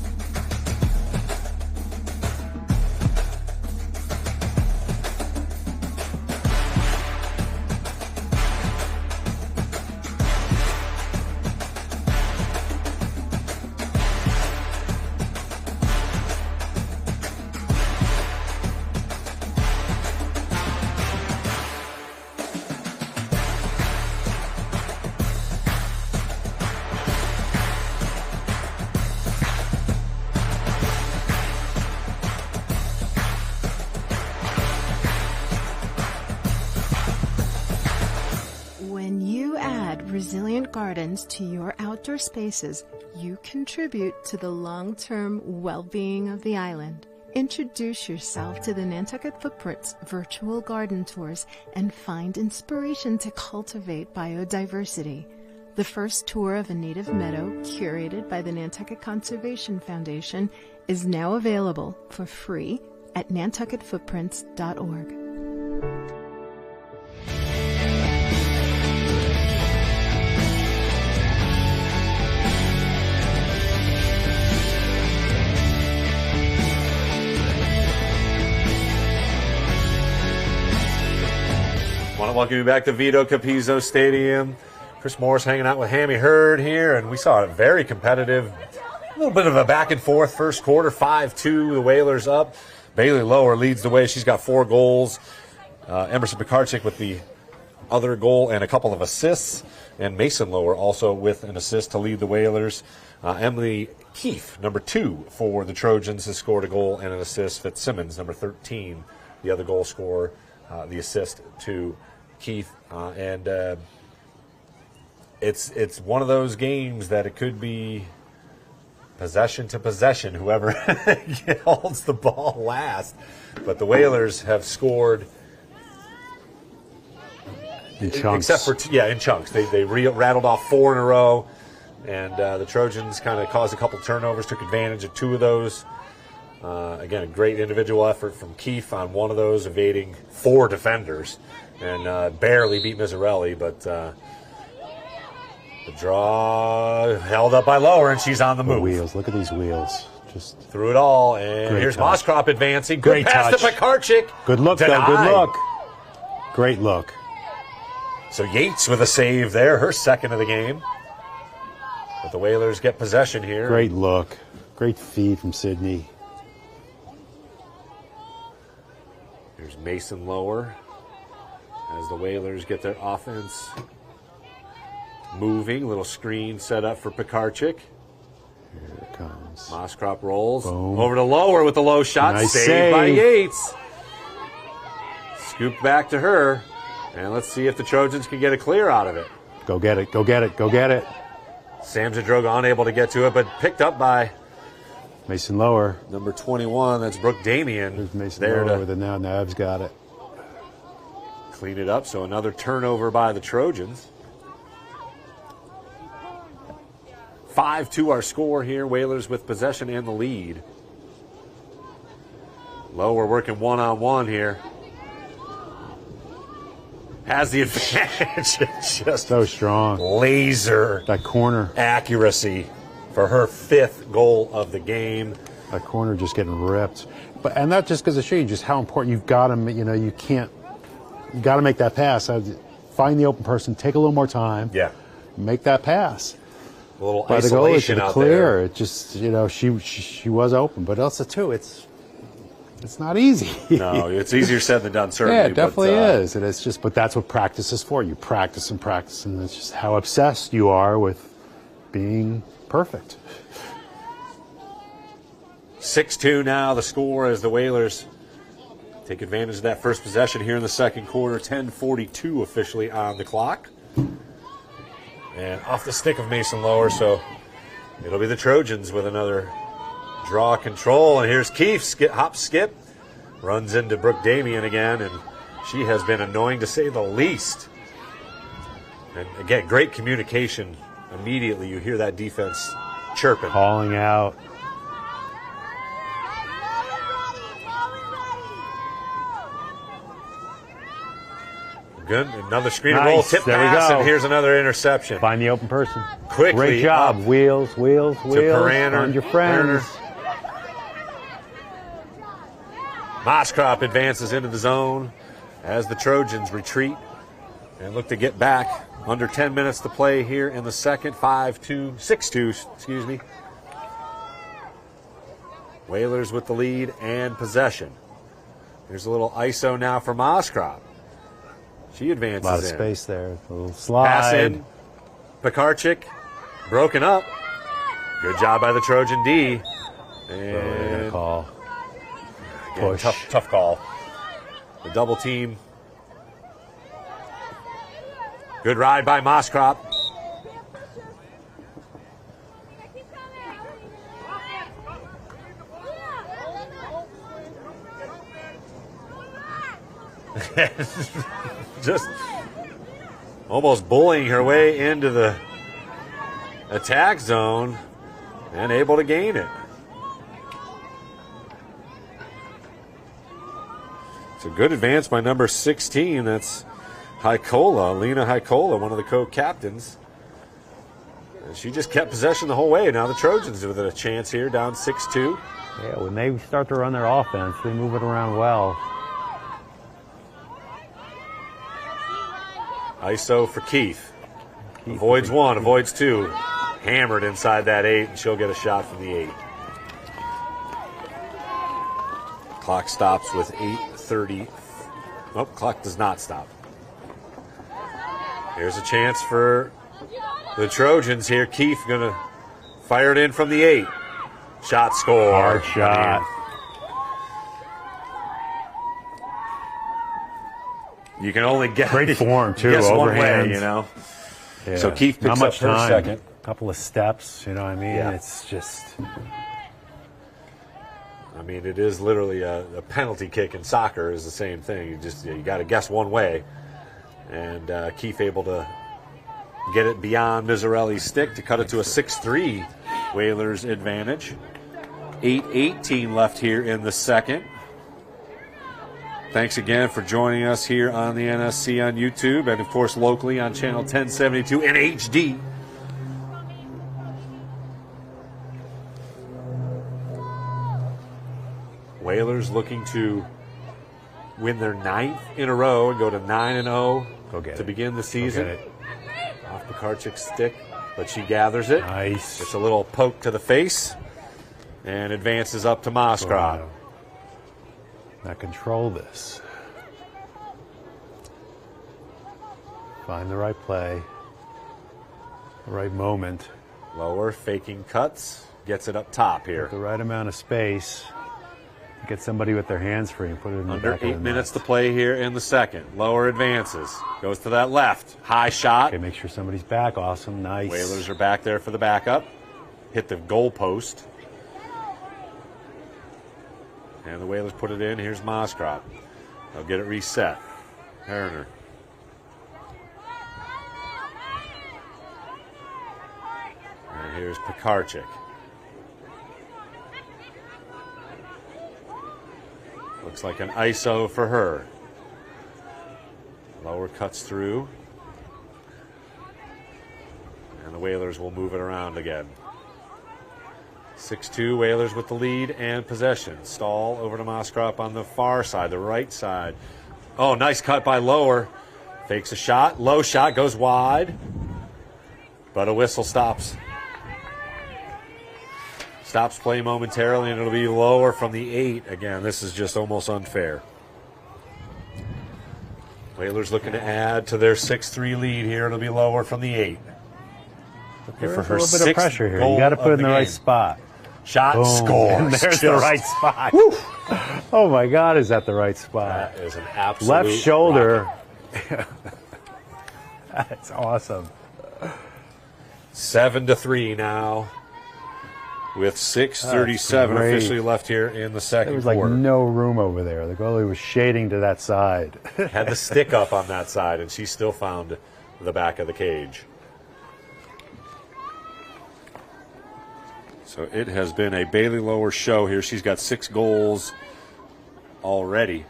Speaker 13: Resilient gardens to your outdoor spaces, you contribute to the long-term well-being of the island. Introduce yourself to the Nantucket Footprints virtual garden tours and find inspiration to cultivate biodiversity. The first tour of a native meadow, curated by the Nantucket Conservation Foundation, is now available for free at nantucketfootprints.org.
Speaker 9: Want to welcome you back to Vito Capizzo Stadium. Chris Morris hanging out with Hammy Hurd here, and we saw a very competitive, a little bit of a back and forth first quarter, 5-2, the Whalers up. Bailey Lower leads the way. She's got 4 goals. Emerson Pekarczyk with the other goal and a couple of assists. And Mason Lower also with an assist to lead the Whalers. Emily Keefe, number 2 for the Trojans, has scored a goal and an assist. Fitzsimmons, number 13, the other goal scorer, the assist to Keefe. It's one of those games that it could be possession to possession, whoever holds the ball last. But the Whalers have scored
Speaker 12: in chunks.
Speaker 9: Except for in chunks. They rattled off 4 in a row, and the Trojans kind of caused a couple turnovers, took advantage of 2 of those. Again, a great individual effort from Keefe on one of those, evading 4 defenders, and barely beat Mizzarelli, but the draw held up by Lower, and she's on the move.
Speaker 12: Wheels, look at these wheels. Just
Speaker 9: through it all, and here's Moskrop advancing. Good
Speaker 12: Great
Speaker 9: pass
Speaker 12: touch.
Speaker 9: to Pekarczyk.
Speaker 12: Good look,
Speaker 9: Denied.
Speaker 12: though. Good look. Great look.
Speaker 9: So Yates with a save there, her second of the game. But the Whalers get possession here.
Speaker 12: Great look. Great feed from Sydney.
Speaker 9: Here's Mason Lower as the Whalers get their offense moving. Little screen set up for Pekarczyk.
Speaker 12: Here it comes.
Speaker 9: Moskrop rolls.
Speaker 12: Boom.
Speaker 9: Over to Lower with the low shot.
Speaker 12: Nice
Speaker 9: Saved by
Speaker 12: save.
Speaker 9: Yates. Scooped back to her. And let's see if the Trojans can get a clear out of it.
Speaker 12: Go get it. Go get it. Go get it.
Speaker 9: Sam Zadroga unable to get to it, but picked up by
Speaker 12: Mason Lower.
Speaker 9: number 21. That's Brooke Damien.
Speaker 12: There's Mason
Speaker 9: there
Speaker 12: Lower
Speaker 9: to
Speaker 12: with it now. Nav's got it.
Speaker 9: clean it up. So another turnover by the Trojans. 5-2 our score here. Whalers with possession and the lead. Lower working one-on-one here. Has the advantage. Just
Speaker 12: so strong.
Speaker 9: Laser.
Speaker 12: That corner.
Speaker 9: Accuracy for her 5th goal of the game.
Speaker 12: That corner just getting ripped. And not just because of shooting, just how important you've got to, you got to make that pass. Find the open person, take a little more time.
Speaker 9: Yeah.
Speaker 12: Make that pass.
Speaker 9: A little
Speaker 12: By
Speaker 9: isolation
Speaker 12: the goalie to
Speaker 9: out
Speaker 12: clear.
Speaker 9: there.
Speaker 12: It just, she was open. But also, too, it's not easy.
Speaker 9: No, it's easier said than done, certainly.
Speaker 12: Yeah, it definitely is. And it's just, but that's what practice is for. You practice and practice, and it's just how obsessed you are with being perfect.
Speaker 9: 6-2 now, the score as the Whalers take advantage of that first possession here in the second quarter. 10:42 officially on the clock. And off the stick of Mason Lower, so it'll be the Trojans with another draw control. And here's Keefe, hop, skip, runs into Brooke Damien again, and she has been annoying to say the least. And again, great communication. Immediately you hear that defense chirping.
Speaker 12: Calling out.
Speaker 9: Good. Another screen
Speaker 12: Nice.
Speaker 9: and roll, tip
Speaker 12: There we
Speaker 9: pass,
Speaker 12: go.
Speaker 9: and here's another interception.
Speaker 12: Find the open person.
Speaker 9: Quickly
Speaker 12: Great job.
Speaker 9: up
Speaker 12: Wheels.
Speaker 9: to
Speaker 12: Find your friends.
Speaker 9: Moskrop advances into the zone as the Trojans retreat and look to get back. Under 10 minutes to play here in the second. 6-2, excuse me. Whalers with the lead and possession. Here's a little ISO now for Moskrop. She advances in.
Speaker 12: A lot of space there. A little slide.
Speaker 9: Pass in. Pekarczyk broken up. Good job by the Trojan D. And
Speaker 12: call.
Speaker 9: again,
Speaker 12: Push.
Speaker 9: tough call. The double team. Good ride by Moskrop. Just almost bullying her way into the attack zone and able to gain it. It's a good advance by number 16. That's Haikola, Lena Haikola, one of the co-captains. And she just kept possession the whole way. Now the Trojans with a chance here, down 6-2.
Speaker 12: Yeah, when they start to run their offense, they move it around well.
Speaker 9: ISO for Keefe. Avoids one, avoids two. Hammered inside that 8, and she'll get a shot from the 8. Clock stops with 8:30. Nope, clock does not stop. Here's a chance for the Trojans here. Keefe going to fire it in from the 8. Shot score.
Speaker 12: Hard shot.
Speaker 9: You can only get
Speaker 12: great form too.
Speaker 9: Guess one
Speaker 12: Overhand.
Speaker 9: way, you know.
Speaker 12: Yeah.
Speaker 9: So Keefe picks
Speaker 12: Not much
Speaker 9: up her
Speaker 12: time.
Speaker 9: second.
Speaker 12: A couple of steps, you know what I mean?
Speaker 9: Yeah.
Speaker 12: It's just.
Speaker 9: I mean, it is literally a penalty kick in soccer is the same thing. You got to guess one way, and Keefe able to get it beyond Mizzarelli's stick to cut it to a 6-3 Whalers advantage. 8:18 left here in the second. Thanks again for joining us here on the NSC on YouTube and, of course, locally on channel 1072 in HD. Whalers looking to win their 9th in a row and go to 9-0 to begin the season. Off Pekarchik's stick, but she gathers it.
Speaker 12: Nice.
Speaker 9: Just a little poke to the face and advances up to Moskrob.
Speaker 12: Wow. Now control this. Find the right play, the right moment.
Speaker 9: Lower, faking cuts, gets it up top here.
Speaker 12: The right amount of space. Get somebody with their hands free and put it in the
Speaker 9: Under
Speaker 12: back of
Speaker 9: 8
Speaker 12: the
Speaker 9: minutes
Speaker 12: net.
Speaker 9: to play here in the second. Lower advances. Goes to that left. High shot.
Speaker 12: Okay, make sure somebody's back. Awesome. Nice.
Speaker 9: Whalers are back there for the backup. Hit the goal post. And the Whalers put it in. Here's Moskrob. They'll get it reset. Herner. And here's Pekarchik. Looks like an ISO for her. Lower cuts through. And the Whalers will move it around again. 6-2, Whalers with the lead and possession. Stahl over to Moskrob on the far side, the right side. Oh, nice cut by Lower. Fakes a shot. Low shot goes wide. But a whistle stops. Stops play momentarily, and it'll be Lower from the 8. Again, this is just almost unfair. Whalers looking to add to their 6-3 lead here. It'll be Lower from the 8.
Speaker 12: There's a little bit of pressure here. You got to put it in the right spot.
Speaker 9: Shot,
Speaker 12: boom.
Speaker 9: score.
Speaker 12: And there's the right spot. Oh my God, is that the right spot?
Speaker 9: That is an absolute
Speaker 12: left shoulder. That's awesome.
Speaker 9: 7-3 now, with 6:37 officially left here in the second
Speaker 12: There was like
Speaker 9: quarter.
Speaker 12: no room over there. The goalie was shading to that side.
Speaker 9: Had the stick up on that side, and she still found the back of the cage. So it has been a Bailey Lower show here. She's got 6 goals already,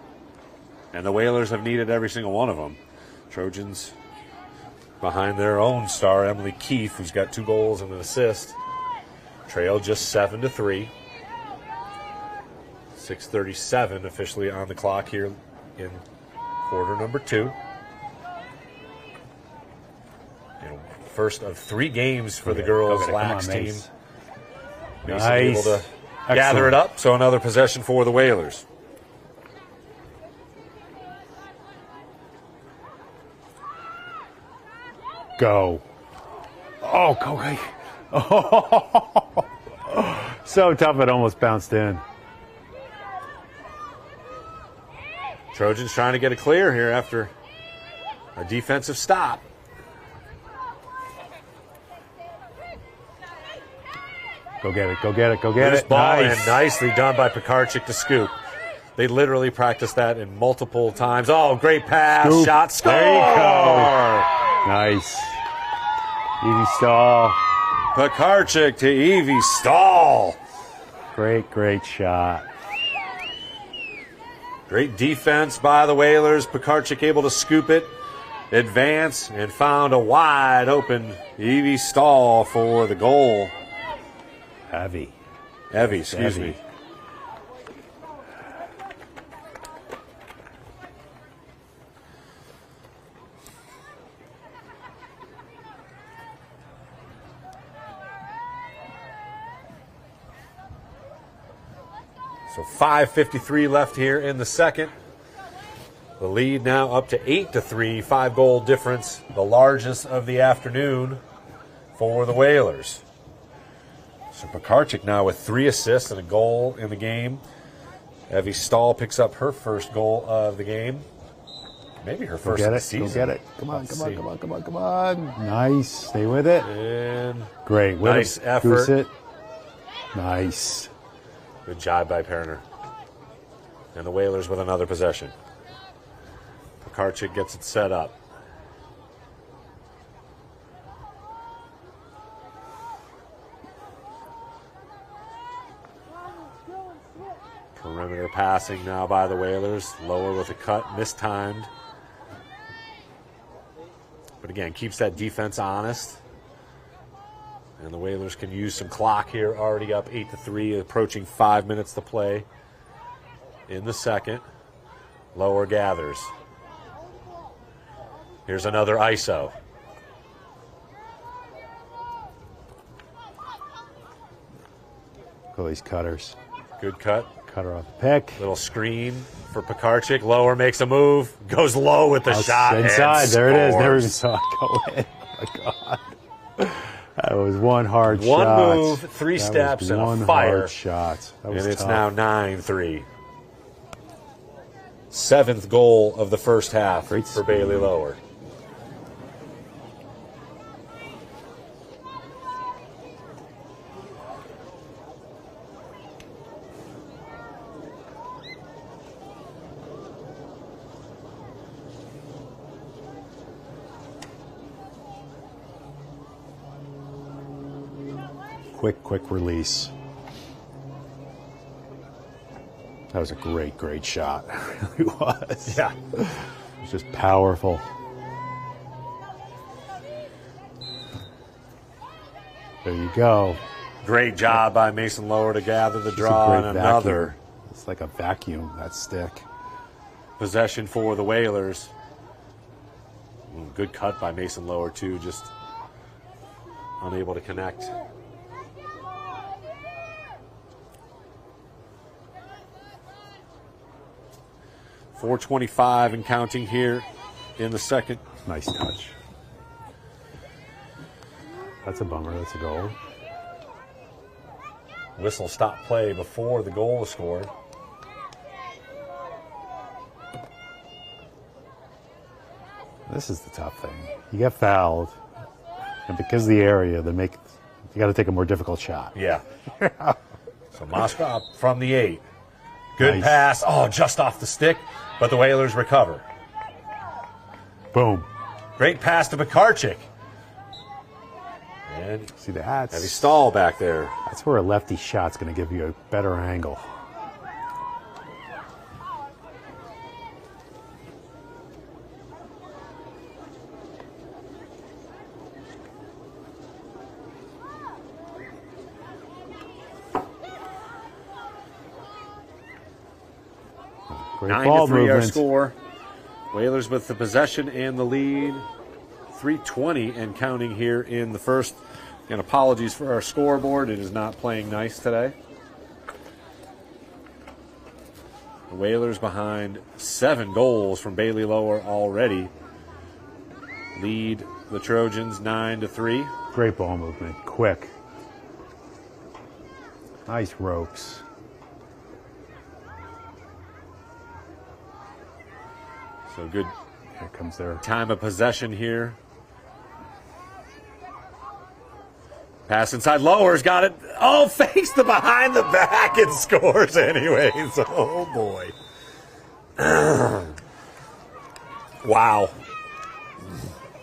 Speaker 9: and the Whalers have needed every single one of them. Trojans behind their own star, Emily Keefe, who's got 2 goals and an assist. Trail just 7-3. 6:37 officially on the clock here in quarter number 2. First of 3 games for the girls' lax team.
Speaker 12: Nice.
Speaker 9: Able to gather it up, so another possession for the Whalers.
Speaker 12: Go. Oh, go. Oh. So tough it almost bounced in.
Speaker 9: Trojans trying to get it clear here after a defensive stop.
Speaker 12: Go get it, go get it, go get it.
Speaker 9: Ball
Speaker 12: Nice.
Speaker 9: in, nicely done by Pekarchik to scoop. They literally practiced that in multiple times. Oh, great pass,
Speaker 12: Scoop.
Speaker 9: shot, score!
Speaker 12: There you go. Nice. Evie Stahl.
Speaker 9: Pekarchik to Evie Stahl.
Speaker 12: Great shot.
Speaker 9: Great defense by the Whalers. Pekarchik able to scoop it, advance, and found a wide open Evie Stahl for the goal.
Speaker 12: Evie,
Speaker 9: excuse me. So 5:53 left here in the second. The lead now up to 8-3, 5-goal difference, the largest of the afternoon for the Whalers. So Pekarczyk now with 3 assists and a goal in the game. Evie Stahl picks up her first goal of the game. Maybe her first of the season.
Speaker 12: Go get it. Come on, come on, come on, come on, come on. Nice. Stay with it.
Speaker 9: And
Speaker 12: great.
Speaker 9: Nice effort.
Speaker 12: Goose it. Nice.
Speaker 9: Good job by Perner. And the Whalers with another possession. Pekarczyk gets it set up. Perimeter passing now by the Whalers. Lower with a cut, mistimed. But again, keeps that defense honest. And the Whalers can use some clock here, already up 8-3, approaching 5 minutes to play in the second. Lower gathers. Here's another ISO.
Speaker 12: Look at these cutters.
Speaker 9: Good cut.
Speaker 12: Cutter off the pick.
Speaker 9: Little screen for Pekarczyk. Lower makes a move. Goes low with the shot.
Speaker 12: Inside.
Speaker 9: And
Speaker 12: there it is. Never even
Speaker 9: scores.
Speaker 12: saw it go in. Oh, my God. That was one hard
Speaker 9: One
Speaker 12: shot.
Speaker 9: move, 3
Speaker 12: That
Speaker 9: steps,
Speaker 12: was
Speaker 9: and a
Speaker 12: one
Speaker 9: fire.
Speaker 12: hard shot. That
Speaker 9: And
Speaker 12: was
Speaker 9: it's
Speaker 12: tough.
Speaker 9: now 9-3. 7th goal of the first half for Bailey Lower.
Speaker 12: Quick release. That was a great shot. It really was.
Speaker 9: Yeah.
Speaker 12: It was just powerful. There you go.
Speaker 9: Great job by Mason Lower to gather the
Speaker 12: It's a
Speaker 9: draw
Speaker 12: great
Speaker 9: and another
Speaker 12: vacuum. It's like a vacuum, that stick.
Speaker 9: possession for the Whalers. Good cut by Mason Lower, too, just unable to connect. .425 and counting here in the second.
Speaker 12: Nice touch. That's a bummer. That's a goal.
Speaker 9: Whistle stop play before the goal was scored.
Speaker 12: This is the tough thing. You get fouled, and because of the area, you got to take a more difficult shot.
Speaker 9: Yeah. So Moskva up from the 8. Good
Speaker 12: Nice.
Speaker 9: pass. Oh, just off the stick, but the Whalers recover.
Speaker 12: Boom.
Speaker 9: Great pass to Pekarczyk. And
Speaker 12: see that?
Speaker 9: Heavy stall back there.
Speaker 12: That's where a lefty shot's going to give you a better angle. Great
Speaker 9: 9-3
Speaker 12: ball
Speaker 9: our
Speaker 12: movement.
Speaker 9: score. Whalers with the possession and the lead. 3:20 and counting here in the first. And apologies for our scoreboard. It is not playing nice today. The Whalers behind 7 goals from Bailey Lower already. Lead the Trojans 9-3.
Speaker 12: Great ball movement. Quick. Nice ropes.
Speaker 9: So good.
Speaker 12: Here comes their
Speaker 9: time of possession here. Pass inside. Lower's got it. Oh, fakes the behind the back and scores anyways. Oh, boy. Wow.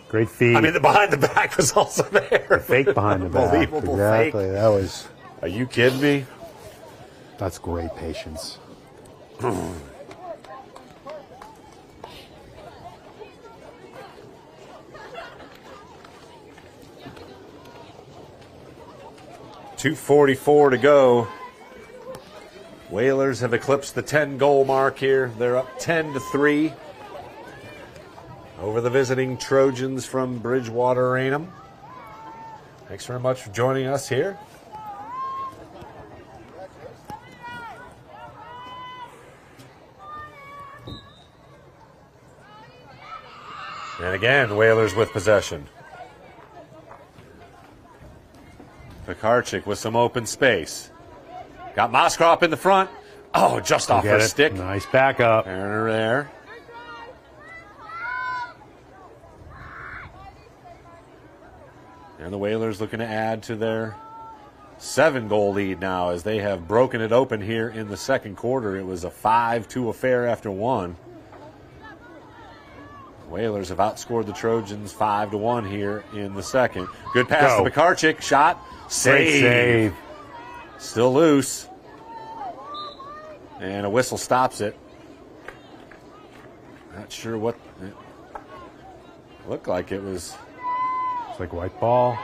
Speaker 12: Great feed.
Speaker 9: I mean, the behind the back was also there.
Speaker 12: The fake behind the back.
Speaker 9: Unbelievable
Speaker 12: Exactly.
Speaker 9: fake.
Speaker 12: That was.
Speaker 9: Are you kidding me?
Speaker 12: That's great patience.
Speaker 9: 2:44 to go. Whalers have eclipsed the 10-goal mark here. They're up 10-3 over the visiting Trojans from Bridgewater-Raynham. Thanks very much for joining us here. And again, the Whalers with possession. Pekarczyk with some open space. Got Moskrop in the front. Oh, just off her stick.
Speaker 12: Nice backup.
Speaker 9: There. And the Whalers looking to add to their 7-goal lead now as they have broken it open here in the second quarter. It was a 5-2 affair after one. Whalers have outscored the Trojans 5-1 here in the second. Good pass to Pekarczyk. Shot. Save. Still loose. And a whistle stops it. Not sure what it looked like. It was.
Speaker 12: It's like white ball.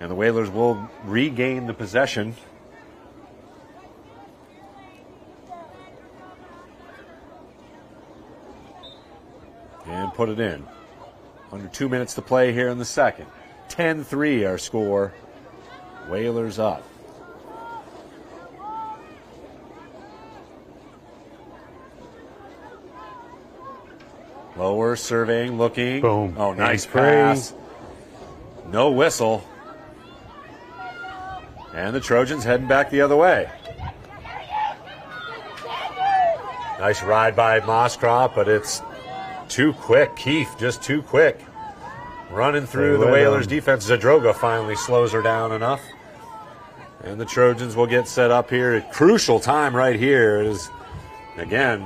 Speaker 9: And the Whalers will regain the possession. And put it in. Under 2 minutes to play here in the second. 10-3 our score. Whalers up. Lower, surveying, looking.
Speaker 12: Boom.
Speaker 9: Oh, nice pass. No whistle. And the Trojans heading back the other way. Nice ride by Moskrop, but it's too quick. Keefe just too quick. Running through the Whalers defense. Zadroga finally slows her down enough. And the Trojans will get set up here. Crucial time right here. It is, again,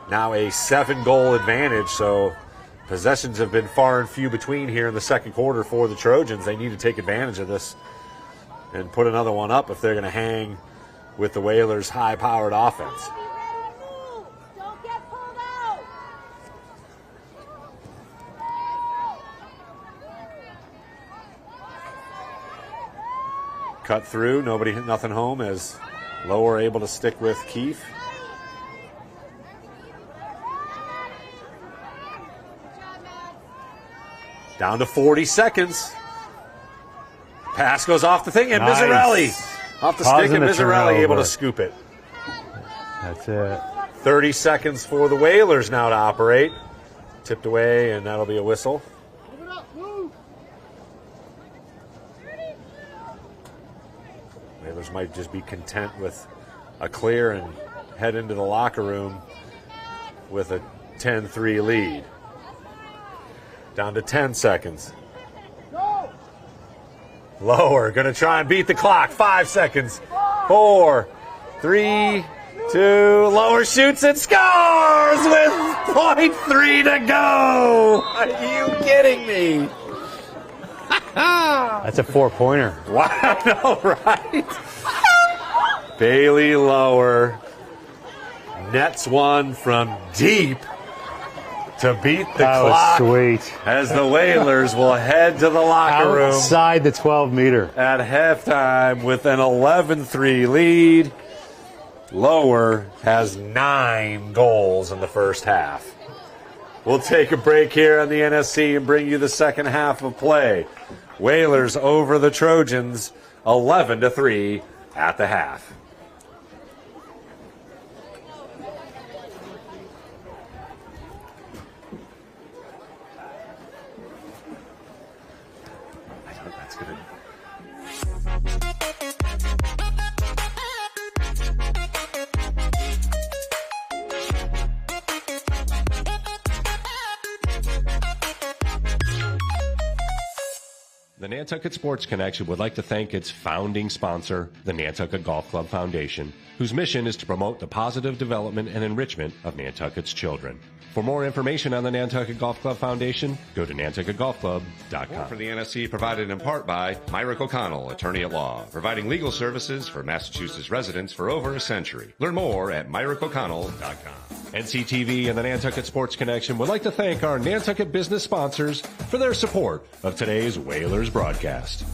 Speaker 9: now a 7-goal advantage. So possessions have been far and few between here in the second quarter for the Trojans. They need to take advantage of this and put another one up if they're going to hang with the Whalers' high-powered offense. Cut through, nothing home as Lower able to stick with Keefe. Down to 40 seconds. Pass goes off the thing, and nice. Mizzarelli off the stick, and Mizzarelli able to scoop it.
Speaker 12: That's it.
Speaker 9: 30 seconds for the Whalers now to operate. Tipped away, and that'll be a whistle. Whalers might just be content with a clear and head into the locker room with a 10-3 lead. Down to 10 seconds. Lower, going to try and beat the clock. 5 seconds. 4, 3, 2. Lower shoots and scores with .3 to go. Are you kidding me?
Speaker 12: That's a 4-pointer.
Speaker 9: Wow, I know, right? Bailey Lower nets one from deep to beat the clock.
Speaker 12: That was sweet.
Speaker 9: As the Whalers will head to the locker room.
Speaker 12: Outside the 12-meter.
Speaker 9: At halftime with an 11-3 lead. Lower has 9 goals in the first half. We'll take a break here on the NSC and bring you the second half of play. Whalers over the Trojans, 11-3 at the half.
Speaker 10: The Nantucket Sports Connection would like to thank its founding sponsor, the Nantucket Golf Club Foundation, whose mission is to promote the positive development and enrichment of Nantucket's children. For more information on the Nantucket Golf Club Foundation, go to nantucketgolfclub.com.
Speaker 11: More for the NSC provided in part by Myrick O'Connell, attorney at law, providing legal services for Massachusetts residents for over a century. Learn more at myrickoconnell.com.
Speaker 10: NCTV and the Nantucket Sports Connection would like to thank our Nantucket business sponsors for their support of today's Whalers broadcast.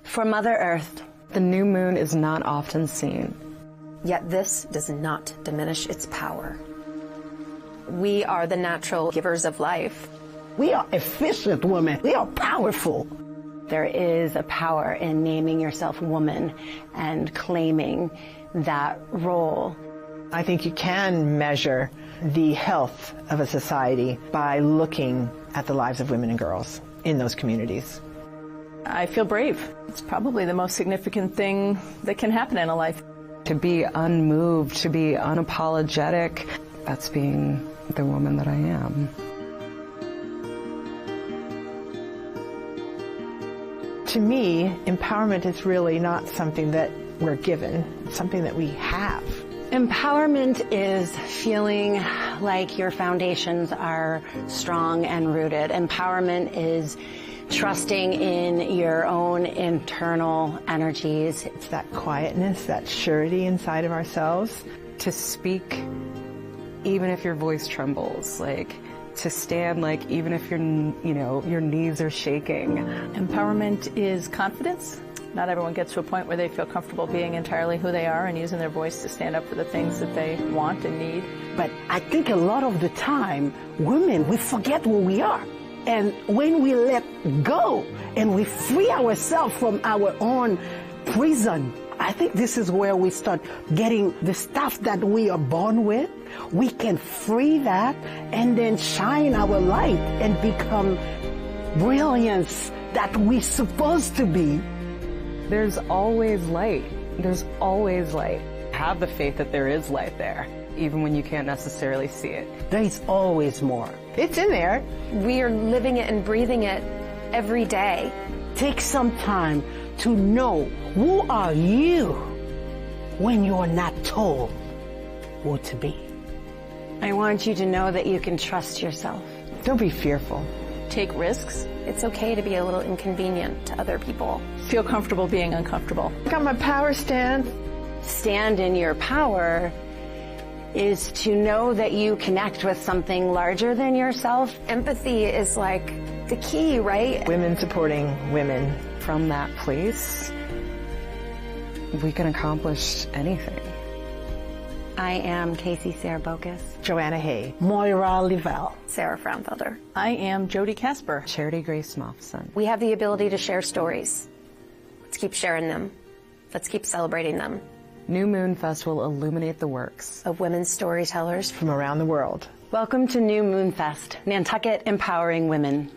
Speaker 5: For Mother Earth,
Speaker 4: the new moon is not often seen.
Speaker 5: Yet this does not diminish its power. We are the natural givers of life.
Speaker 6: We are efficient women. We are powerful.
Speaker 14: There is a power in naming yourself woman and claiming that role.
Speaker 7: I think you can measure the health of a society by looking at the lives of women and girls in those communities.
Speaker 8: I feel brave. It's probably the most significant thing that can happen in a life.
Speaker 4: To be unmoved, to be unapologetic, that's being the woman that I am.
Speaker 7: To me, empowerment is really not something that we're given, it's something that we have.
Speaker 14: Empowerment is feeling like your foundations are strong and rooted. Empowerment is trusting in your own internal energies.
Speaker 7: It's that quietness, that surety inside of ourselves.
Speaker 4: To speak, even if your voice trembles, like to stand, like even if your knees are shaking.
Speaker 8: Empowerment is confidence. Not everyone gets to a point where they feel comfortable being entirely who they are and using their voice to stand up for the things that they want and need.
Speaker 6: But I think a lot of the time, women, we forget who we are. And when we let go and we free ourselves from our own prison, I think this is where we start getting the stuff that we are born with. We can free that and then shine our light and become brilliance that we're supposed to be.
Speaker 4: There's always light. There's always light. Have the faith that there is light there, even when you can't necessarily see it.
Speaker 6: There is always more.
Speaker 7: It's in there.
Speaker 5: We are living it and breathing it every day.
Speaker 6: Take some time to know who are you when you're not told who to be.
Speaker 14: I want you to know that you can trust yourself.
Speaker 7: Don't be fearful.
Speaker 8: Take risks.
Speaker 5: It's okay to be a little inconvenient to other people.
Speaker 8: Feel comfortable being uncomfortable.
Speaker 7: I got my power stand.
Speaker 14: Stand in your power is to know that you connect with something larger than yourself.
Speaker 5: Empathy is like the key, right?
Speaker 7: Women supporting women.
Speaker 4: From that place, we can accomplish anything.
Speaker 14: I am Casey Sarah-Bocas.
Speaker 7: Joanna Hay.
Speaker 6: Moira Leval.
Speaker 5: Sarah Fraunfelder.
Speaker 8: I am Jody Casper.
Speaker 4: Charity Grace Moffson.
Speaker 5: We have the ability to share stories. Let's keep sharing them. Let's keep celebrating them.
Speaker 4: New Moon Fest will illuminate the works
Speaker 5: of women storytellers
Speaker 7: from around the world.
Speaker 14: Welcome to New Moon Fest, Nantucket Empowering Women.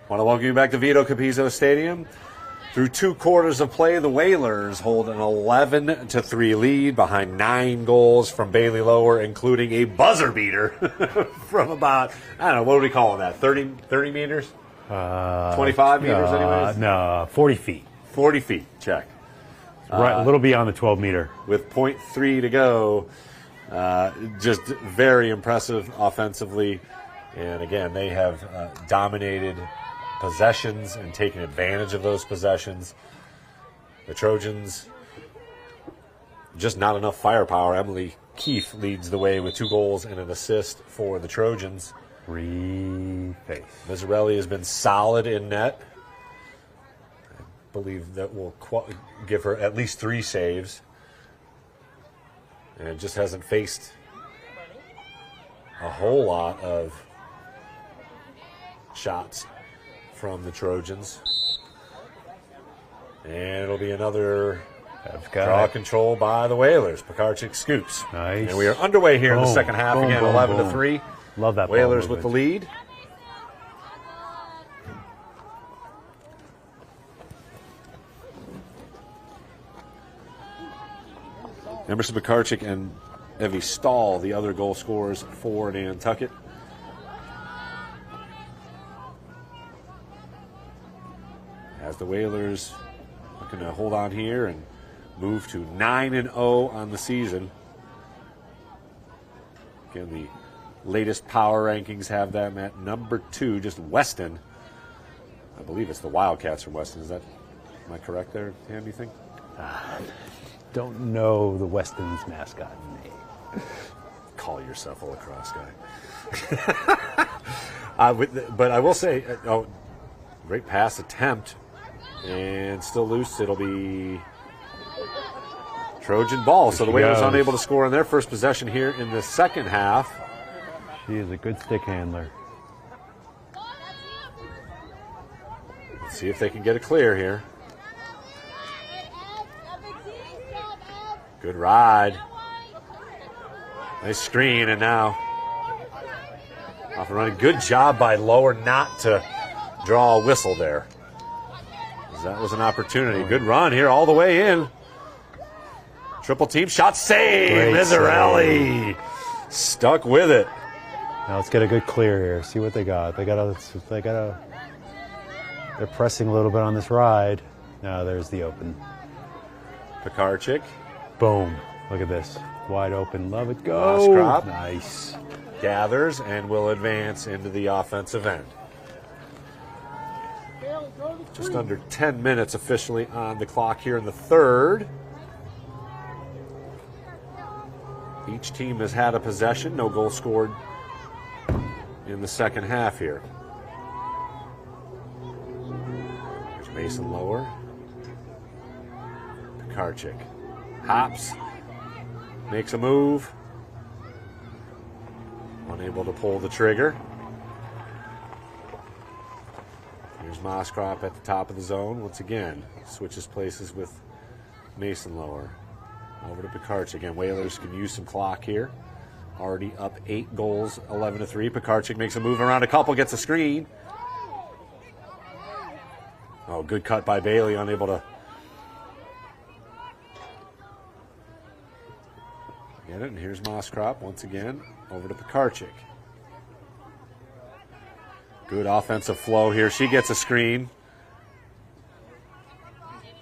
Speaker 9: Want to welcome you back to Vito Capizzo Stadium. Through 2 quarters of play, the Whalers hold an 11-3 lead behind 9 goals from Bailey Lower, including a buzzer beater from about, I don't know, what are we calling that, 30 meters? 25 meters anyways?
Speaker 12: No, 40 feet.
Speaker 9: 40 feet, check.
Speaker 12: Right, a little beyond the 12-meter.
Speaker 9: With .3 to go, just very impressive offensively. And again, they have dominated possessions and taken advantage of those possessions. The Trojans, just not enough firepower. Emily Keefe leads the way with 2 goals and an assist for the Trojans.
Speaker 12: Face.
Speaker 9: Mizzarelli has been solid in net. I believe that will give her at least 3 saves. And just hasn't faced a whole lot of shots from the Trojans. And it'll be another draw control by the Whalers. Pekarczyk scoops.
Speaker 12: Nice.
Speaker 9: And we are underway here in the second half.
Speaker 12: Boom,
Speaker 9: Again,
Speaker 12: boom,
Speaker 9: 11-3.
Speaker 12: Love that.
Speaker 9: Whalers with the lead. Emerson Pekarczyk and Evie Stahl, the other goal scorers for Nantucket. As the Whalers looking to hold on here and move to 9-0 on the season. Again, the latest power rankings have them at number 2, just Weston. I believe it's the Wildcats from Weston. Am I correct there, Tam, you think?
Speaker 12: Don't know the Weston's mascot name.
Speaker 9: Call yourself a lacrosse guy. But I will say, great pass attempt. And still loose. It'll be Trojan ball. So the Whalers unable to score on their first possession here in the second half.
Speaker 12: She is a good stick handler.
Speaker 9: Let's see if they can get it clear here. Good ride. Nice screen, and now off and running. Good job by Lower not to draw a whistle there. That was an opportunity. Good run here all the way in. Triple team shot save. Mizzarelli stuck with it.
Speaker 12: Now let's get a good clear here. See what they got. They're pressing a little bit on this ride. Now there's the open.
Speaker 9: Pekarczyk.
Speaker 12: Boom. Look at this. Wide open. Love it. Go.
Speaker 9: Oskrop.
Speaker 12: Nice.
Speaker 9: Gathers and will advance into the offensive end. Just under 10 minutes officially on the clock here in the third. Each team has had a possession. No goal scored in the second half here. There's Mason Lower. Pekarczyk hops. Makes a move. Unable to pull the trigger. Here's Moskrop at the top of the zone. Once again, switches places with Mason Lower. Over to Pekarczyk. Again, Whalers can use some clock here. Already up 8 goals, 11-3. Pekarczyk makes a move around a couple, gets a screen. Oh, good cut by Bailey, unable to get it. And here's Moskrop once again. Over to Pekarczyk. Good offensive flow here. She gets a screen.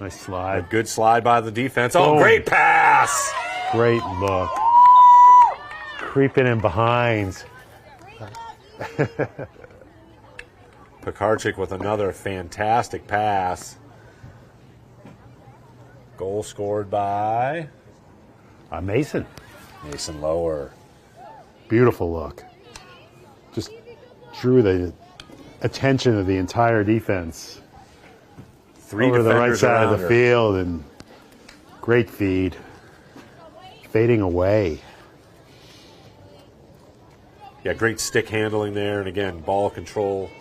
Speaker 12: Nice slide.
Speaker 9: A good slide by the defense. Oh, great pass!
Speaker 12: Great look. Creeping in behind.
Speaker 9: Pekarczyk with another fantastic pass. Goal scored by
Speaker 12: Mason.
Speaker 9: Mason Lower.
Speaker 12: Beautiful look. Just drew the attention of the entire defense.
Speaker 9: 3
Speaker 12: over the right side of the
Speaker 9: her.
Speaker 12: field, and great feed. Fading away.
Speaker 9: Yeah, great stick handling there, and again, ball control.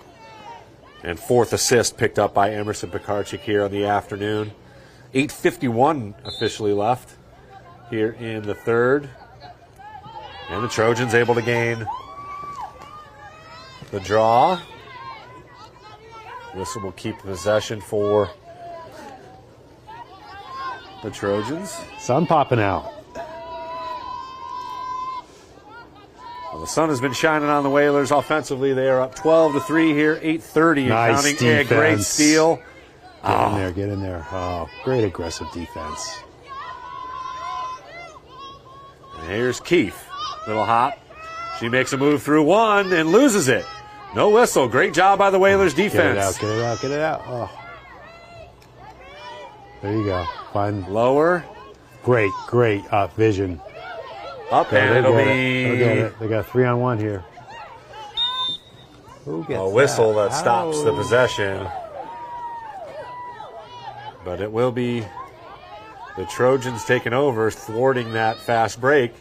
Speaker 9: And 4th assist picked up by Emerson Pekarczyk here on the afternoon. 8:51 officially left here in the third. And the Trojans able to gain the draw. Whistle will keep possession for the Trojans.
Speaker 12: Sun popping out.
Speaker 9: Well, the sun has been shining on the Whalers offensively. They are up 12-3 here, 8:30
Speaker 12: Nice
Speaker 9: counting.
Speaker 12: defense.
Speaker 9: A great steal.
Speaker 12: Get in there. Oh, great aggressive defense.
Speaker 9: And here's Keefe. Little hop. She makes a move through one and loses it. No whistle. Great job by the Whalers defense.
Speaker 12: Get it out, get it out. Oh. There you go. Fine.
Speaker 9: Lower.
Speaker 12: Great vision.
Speaker 9: Up, and it'll be...
Speaker 12: They'll get it. They got 3-on-1 here. Who gets
Speaker 9: a whistle that
Speaker 12: Ow.
Speaker 9: stops the possession. But it will be the Trojans taking over, thwarting that fast break.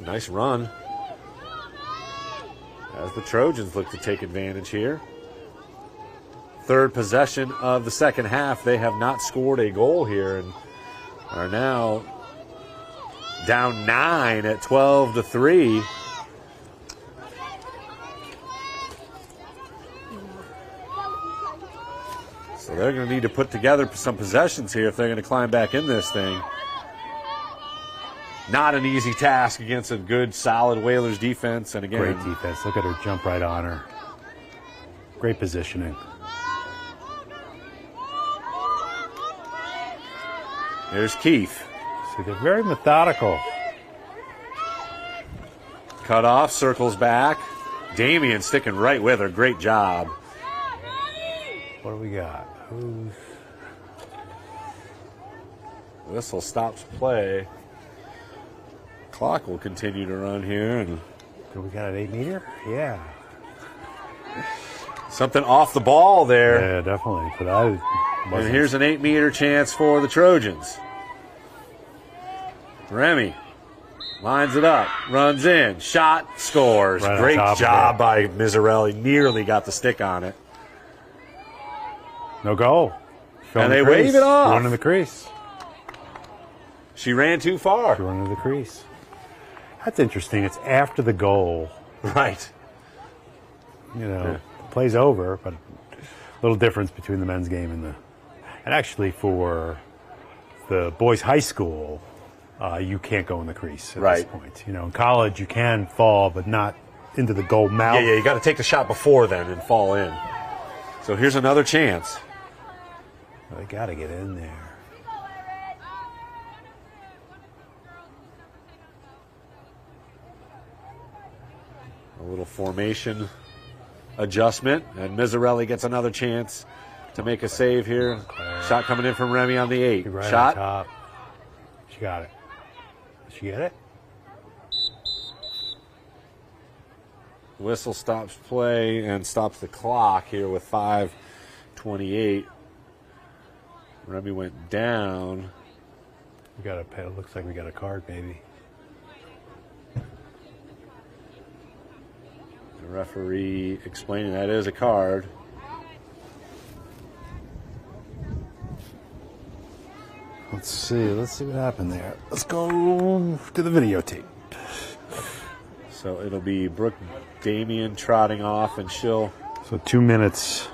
Speaker 9: Nice run as the Trojans look to take advantage here. Third possession of the second half. They have not scored a goal here and are now down 9 at 12-3. So they're going to need to put together some possessions here if they're going to climb back in this thing. Not an easy task against a good, solid Whalers defense. And again,
Speaker 12: great defense. Look at her jump right on her. Great positioning.
Speaker 9: There's Keefe.
Speaker 12: See, they're very methodical.
Speaker 9: Cut off, circles back. Damian sticking right with her. Great job.
Speaker 12: What do we got? Who's...
Speaker 9: Whistle stops play. Clock will continue to run here. And
Speaker 12: do we got an 8-meter? Yeah.
Speaker 9: Something off the ball there.
Speaker 12: Yeah, definitely. But I wasn't.
Speaker 9: And here's an 8-meter chance for the Trojans. Remy lines it up, runs in, shot, scores.
Speaker 12: Right,
Speaker 9: great job by Miserelli. Nearly got the stick on it.
Speaker 12: No goal.
Speaker 9: And they wave it off.
Speaker 12: She went in the crease.
Speaker 9: She ran too far.
Speaker 12: She went into the crease. That's interesting. It's after the goal.
Speaker 9: Right.
Speaker 12: You know, play's over, but a little difference between the men's game and the... And actually for the boys' high school, you can't go in the crease at this point. You know, in college you can fall, but not into the goal mouth.
Speaker 9: Yeah, you got to take the shot before then and fall in. So here's another chance.
Speaker 12: They got to get in there.
Speaker 9: A little formation adjustment, and Miserelli gets another chance to make a save here. Shot coming in from Remy on the 8.
Speaker 12: Right
Speaker 9: Shot.
Speaker 12: on top. She got it. Did she get it?
Speaker 9: Whistle stops play and stops the clock here with 5:28. Remy went down.
Speaker 12: We got a. It looks like we got a card, maybe.
Speaker 9: The referee explaining that is a card.
Speaker 12: Let's see what happened there. Let's go to the videotape.
Speaker 9: So it'll be Brooke Damian trotting off, and she'll...
Speaker 12: So 2 minutes.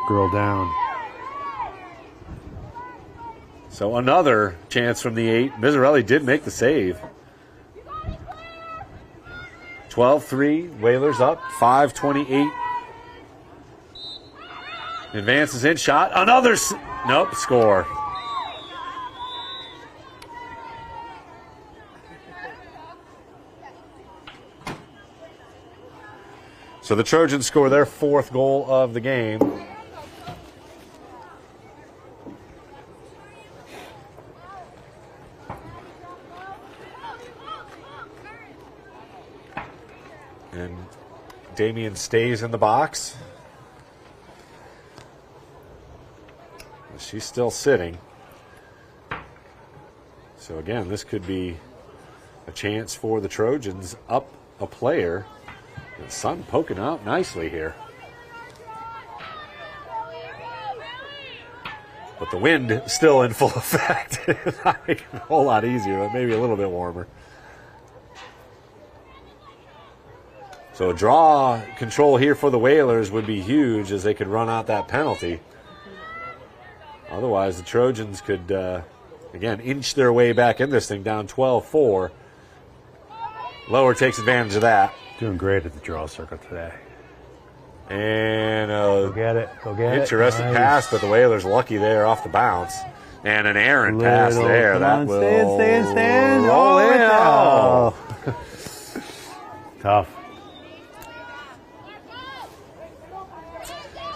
Speaker 12: Girl down.
Speaker 9: So another chance from the 8. Miserelli did make the save. 12-3, Whalers up, 5:28. Advances in, shot, another, nope, score. So the Trojans score their 4th goal of the game. And Damian stays in the box. She's still sitting. So again, this could be a chance for the Trojans up a player. The sun poking out nicely here. But the wind still in full effect. Not making it a whole lot easier, but maybe a little bit warmer. So draw control here for the Whalers would be huge, as they could run out that penalty. Otherwise, the Trojans could, again, inch their way back in this thing, down 12-4. Lower takes advantage of that.
Speaker 12: Doing great at the draw circle today.
Speaker 9: And
Speaker 12: go get it.
Speaker 9: interesting pass, but the Whalers lucky there off the bounce. And an errant pass there. That will
Speaker 12: stand.
Speaker 9: roll in.
Speaker 12: Oh. Tough.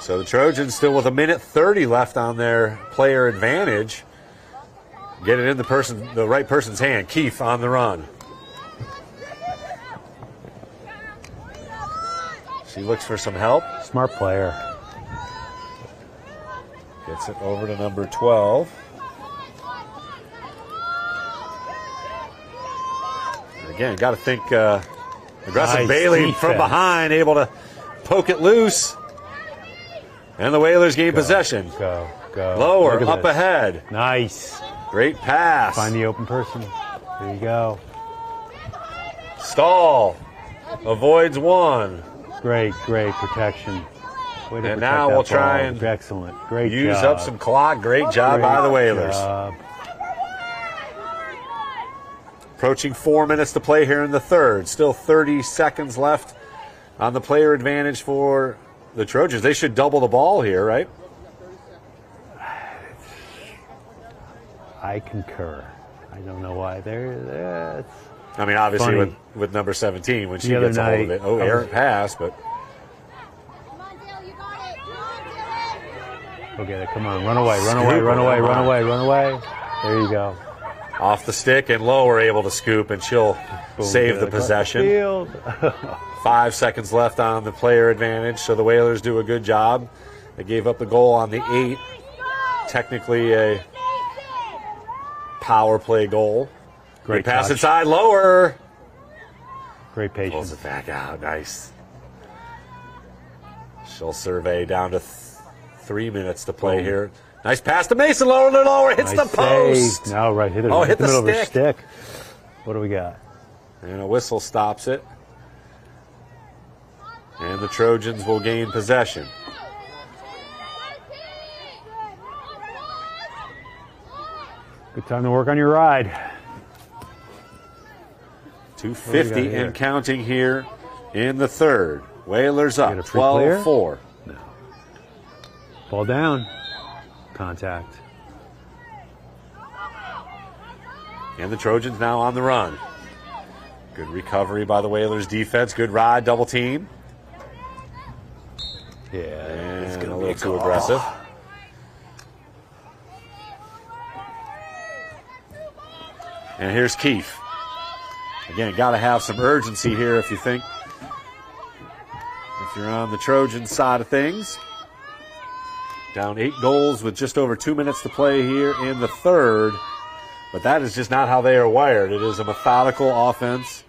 Speaker 9: So the Trojans still with 1:30 left on their player advantage. Get it in the right person's hand. Keefe on the run. She looks for some help.
Speaker 12: Smart player.
Speaker 9: Gets it over to number 12. And again, got to think aggressive
Speaker 12: Nice
Speaker 9: Bailey
Speaker 12: defense.
Speaker 9: from behind, able to poke it loose. And the Whalers gain possession.
Speaker 12: Go.
Speaker 9: Lower,
Speaker 12: Look at
Speaker 9: up
Speaker 12: this.
Speaker 9: ahead.
Speaker 12: Nice.
Speaker 9: Great pass.
Speaker 12: Find the open person. There you go.
Speaker 9: Stahl avoids one.
Speaker 12: Great protection. Way to
Speaker 9: And
Speaker 12: protect
Speaker 9: now
Speaker 12: that
Speaker 9: we'll try
Speaker 12: ball.
Speaker 9: and
Speaker 12: excellent. Great
Speaker 9: use
Speaker 12: job.
Speaker 9: up some clock. Great job by the Whalers.
Speaker 12: Job.
Speaker 9: Approaching 4 minutes to play here in the third. Still 30 seconds left on the player advantage for the Trojans. They should double the ball here, right?
Speaker 12: I concur. I don't know why.
Speaker 9: I mean, obviously
Speaker 12: Funny.
Speaker 9: with number 17 when she
Speaker 12: The other
Speaker 9: gets a hold of
Speaker 12: night,
Speaker 9: it. Oh, errant pass, but
Speaker 12: Go get it. Come on. Run away. There you go.
Speaker 9: off the stick and lower able to scoop, and she'll
Speaker 12: Boom,
Speaker 9: save
Speaker 12: get
Speaker 9: the
Speaker 12: it across
Speaker 9: possession.
Speaker 12: field.
Speaker 9: 5 seconds left on the player advantage, so the Whalers do a good job. They gave up the goal on the 8. Technically a power play goal.
Speaker 12: Great
Speaker 9: pass
Speaker 12: touch.
Speaker 9: inside, lower.
Speaker 12: Great patience.
Speaker 9: Pulls it back out. Nice. She'll survey down to 3 minutes to play here. Nice pass to Mason. Lower. Hits
Speaker 12: Nice
Speaker 9: the post.
Speaker 12: save. No, right. Hit it.
Speaker 9: Oh,
Speaker 12: Hit
Speaker 9: hit
Speaker 12: the
Speaker 9: the
Speaker 12: middle of her
Speaker 9: stick.
Speaker 12: stick. What do we got?
Speaker 9: And a whistle stops it. And the Trojans will gain possession.
Speaker 12: Good time to work on your ride.
Speaker 9: 2:50 and counting here in the third. Whalers up,
Speaker 12: Get a free clear?
Speaker 9: 12-4.
Speaker 12: No. Ball down. Contact.
Speaker 9: And the Trojans now on the run. Good recovery by the Whalers defense. Good ride, double team.
Speaker 12: Yeah.
Speaker 9: And a little too aggressive. And here's Keefe. Again, got to have some urgency here if you think, if you're on the Trojan side of things. Down 8 goals with just over 2 minutes to play here in the third. But that is just not how they are wired. It is a methodical offense.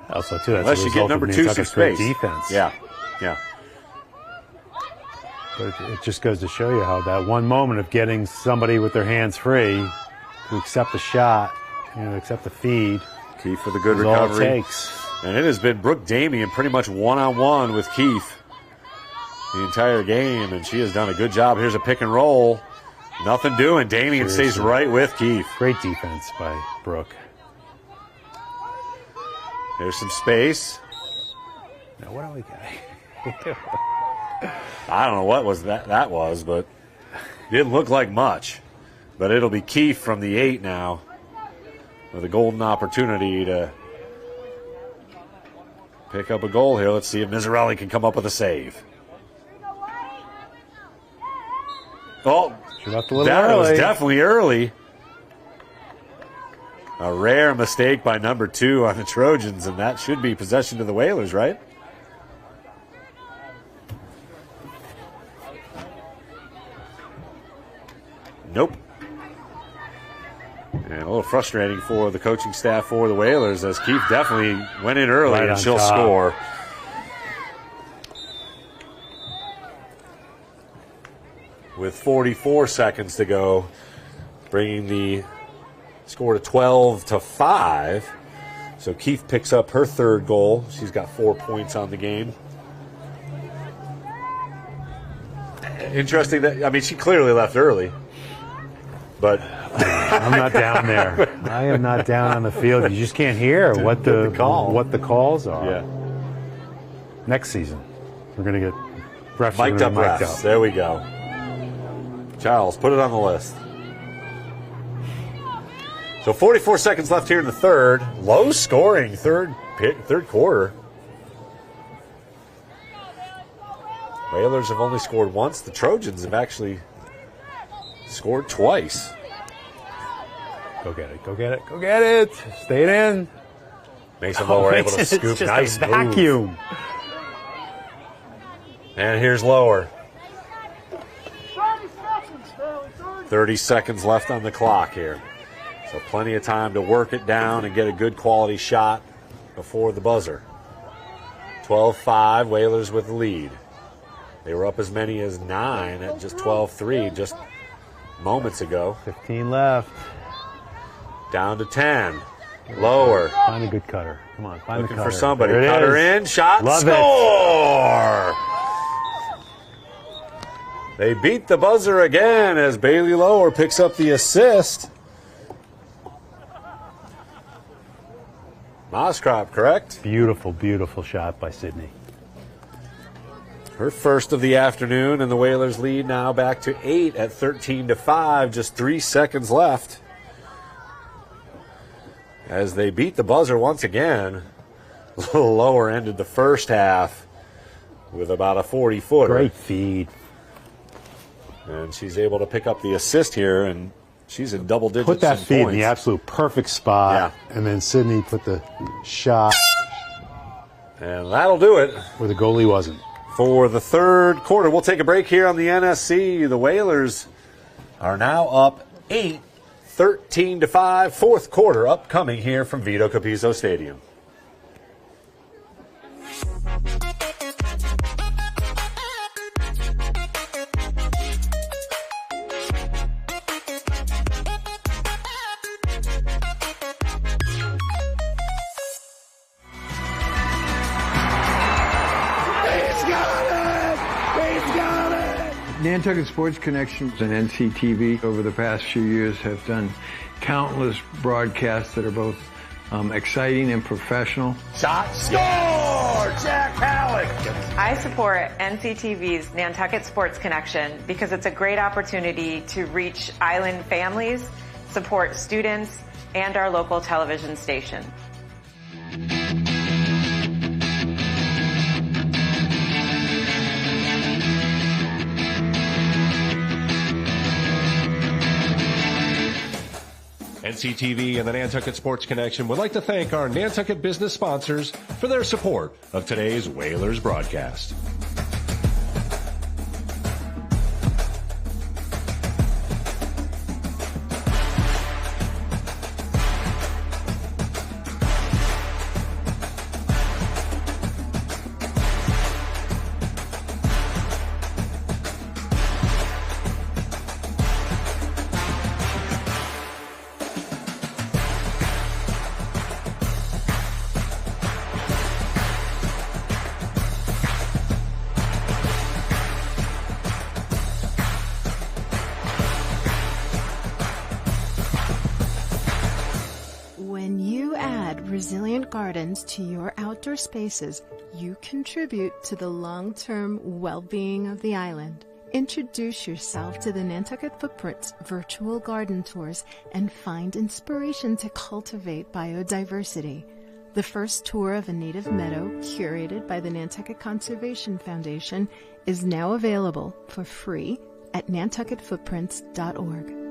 Speaker 12: Also, too, that's
Speaker 9: Unless
Speaker 12: a
Speaker 9: you get
Speaker 12: result
Speaker 9: number
Speaker 12: of
Speaker 9: 2 some
Speaker 12: Nantucket's great
Speaker 9: space.
Speaker 12: defense.
Speaker 9: Yeah.
Speaker 12: But it just goes to show you how that one moment of getting somebody with their hands free to accept the shot, accept the feed.
Speaker 9: Keefe for the good
Speaker 12: is all it
Speaker 9: recovery.
Speaker 12: takes.
Speaker 9: And it has been Brooke Damien pretty much one-on-one with Keefe the entire game, and she has done a good job. Here's a pick and roll. Nothing doing. Damien stays right with Keefe.
Speaker 12: Great defense by Brooke.
Speaker 9: There's some space.
Speaker 12: Now, what do we got?
Speaker 9: I don't know what was that was, but it didn't look like much. But it'll be Keefe from the 8 now with a golden opportunity to pick up a goal here. Let's see if Miserelli can come up with a save. Oh,
Speaker 12: She left a little
Speaker 9: that
Speaker 12: early.
Speaker 9: was definitely early. A rare mistake by number 2 on the Trojans, and that should be possession to the Whalers, right? Nope. And a little frustrating for the coaching staff for the Whalers, as Keefe definitely went in early,
Speaker 12: Right
Speaker 9: and
Speaker 12: on
Speaker 9: she'll
Speaker 12: top.
Speaker 9: score. With 44 seconds to go, bringing the score to 12-5. So Keefe picks up her third goal. She's got 4 points on the game. Interesting that, I mean, she clearly left early. But
Speaker 12: I'm not down there. I am not down on the field. You just can't hear what the calls are.
Speaker 9: Yeah.
Speaker 12: Next season, we're going to get refs.
Speaker 9: Mic'd up
Speaker 12: mic'd
Speaker 9: refs. There we go. Charles, put it on the list. So 44 seconds left here in the third. Low scoring third quarter. Whalers have only scored once. The Trojans have actually scored twice.
Speaker 12: Go get it, go get it, go get it. Stay it in.
Speaker 9: Mason Lower able to
Speaker 12: It's
Speaker 9: scoop.
Speaker 12: just
Speaker 9: Nice
Speaker 12: a vacuum.
Speaker 9: move. And here's Lower. 30 seconds left on the clock here. So plenty of time to work it down and get a good quality shot before the buzzer. 12-5, Whalers with the lead. They were up as many as 9 at just 12-3 just moments ago.
Speaker 12: 15 left.
Speaker 9: Down to 10. Lower.
Speaker 12: Find a good cutter. Come on, find
Speaker 9: Looking
Speaker 12: the cutter.
Speaker 9: for somebody.
Speaker 12: There it
Speaker 9: Cutter
Speaker 12: is.
Speaker 9: in, shot,
Speaker 12: Love
Speaker 9: score! They beat the buzzer again as Bailey Lower picks up the assist. Moscrop, correct?
Speaker 12: Beautiful, beautiful shot by Sydney.
Speaker 9: Her first of the afternoon, and the Whalers lead now back to 8 at 13-5, just 3 seconds left. As they beat the buzzer once again, a little Lower ended the first half with about a 40-footer.
Speaker 12: Great feed.
Speaker 9: And she's able to pick up the assist here, and she's in double digits.
Speaker 12: Put that
Speaker 9: in
Speaker 12: feed in
Speaker 9: points.
Speaker 12: the absolute perfect spot, and then Sydney put the shot.
Speaker 9: And that'll do it.
Speaker 12: Where the goalie wasn't.
Speaker 9: For the third quarter, we'll take a break here on the NSC. The Whalers are now up 8, 13-5. Fourth quarter upcoming here from Vito Capizzo Stadium.
Speaker 2: Nantucket Sports Connections and NCTV over the past few years have done countless broadcasts that are both exciting and professional.
Speaker 1: Shot, score! Jack Halleck!
Speaker 3: I support NCTV's Nantucket Sports Connection because it's a great opportunity to reach island families, support students, and our local television station.
Speaker 10: NCTV and the Nantucket Sports Connection would like to thank our Nantucket business sponsors for their support of today's Whalers broadcast.
Speaker 13: When you add resilient gardens to your outdoor spaces, you contribute to the long-term well-being of the island. Introduce yourself to the Nantucket Footprints virtual garden tours and find inspiration to cultivate biodiversity. The first tour of a native meadow, curated by the Nantucket Conservation Foundation, is now available for free at nantucketfootprints.org.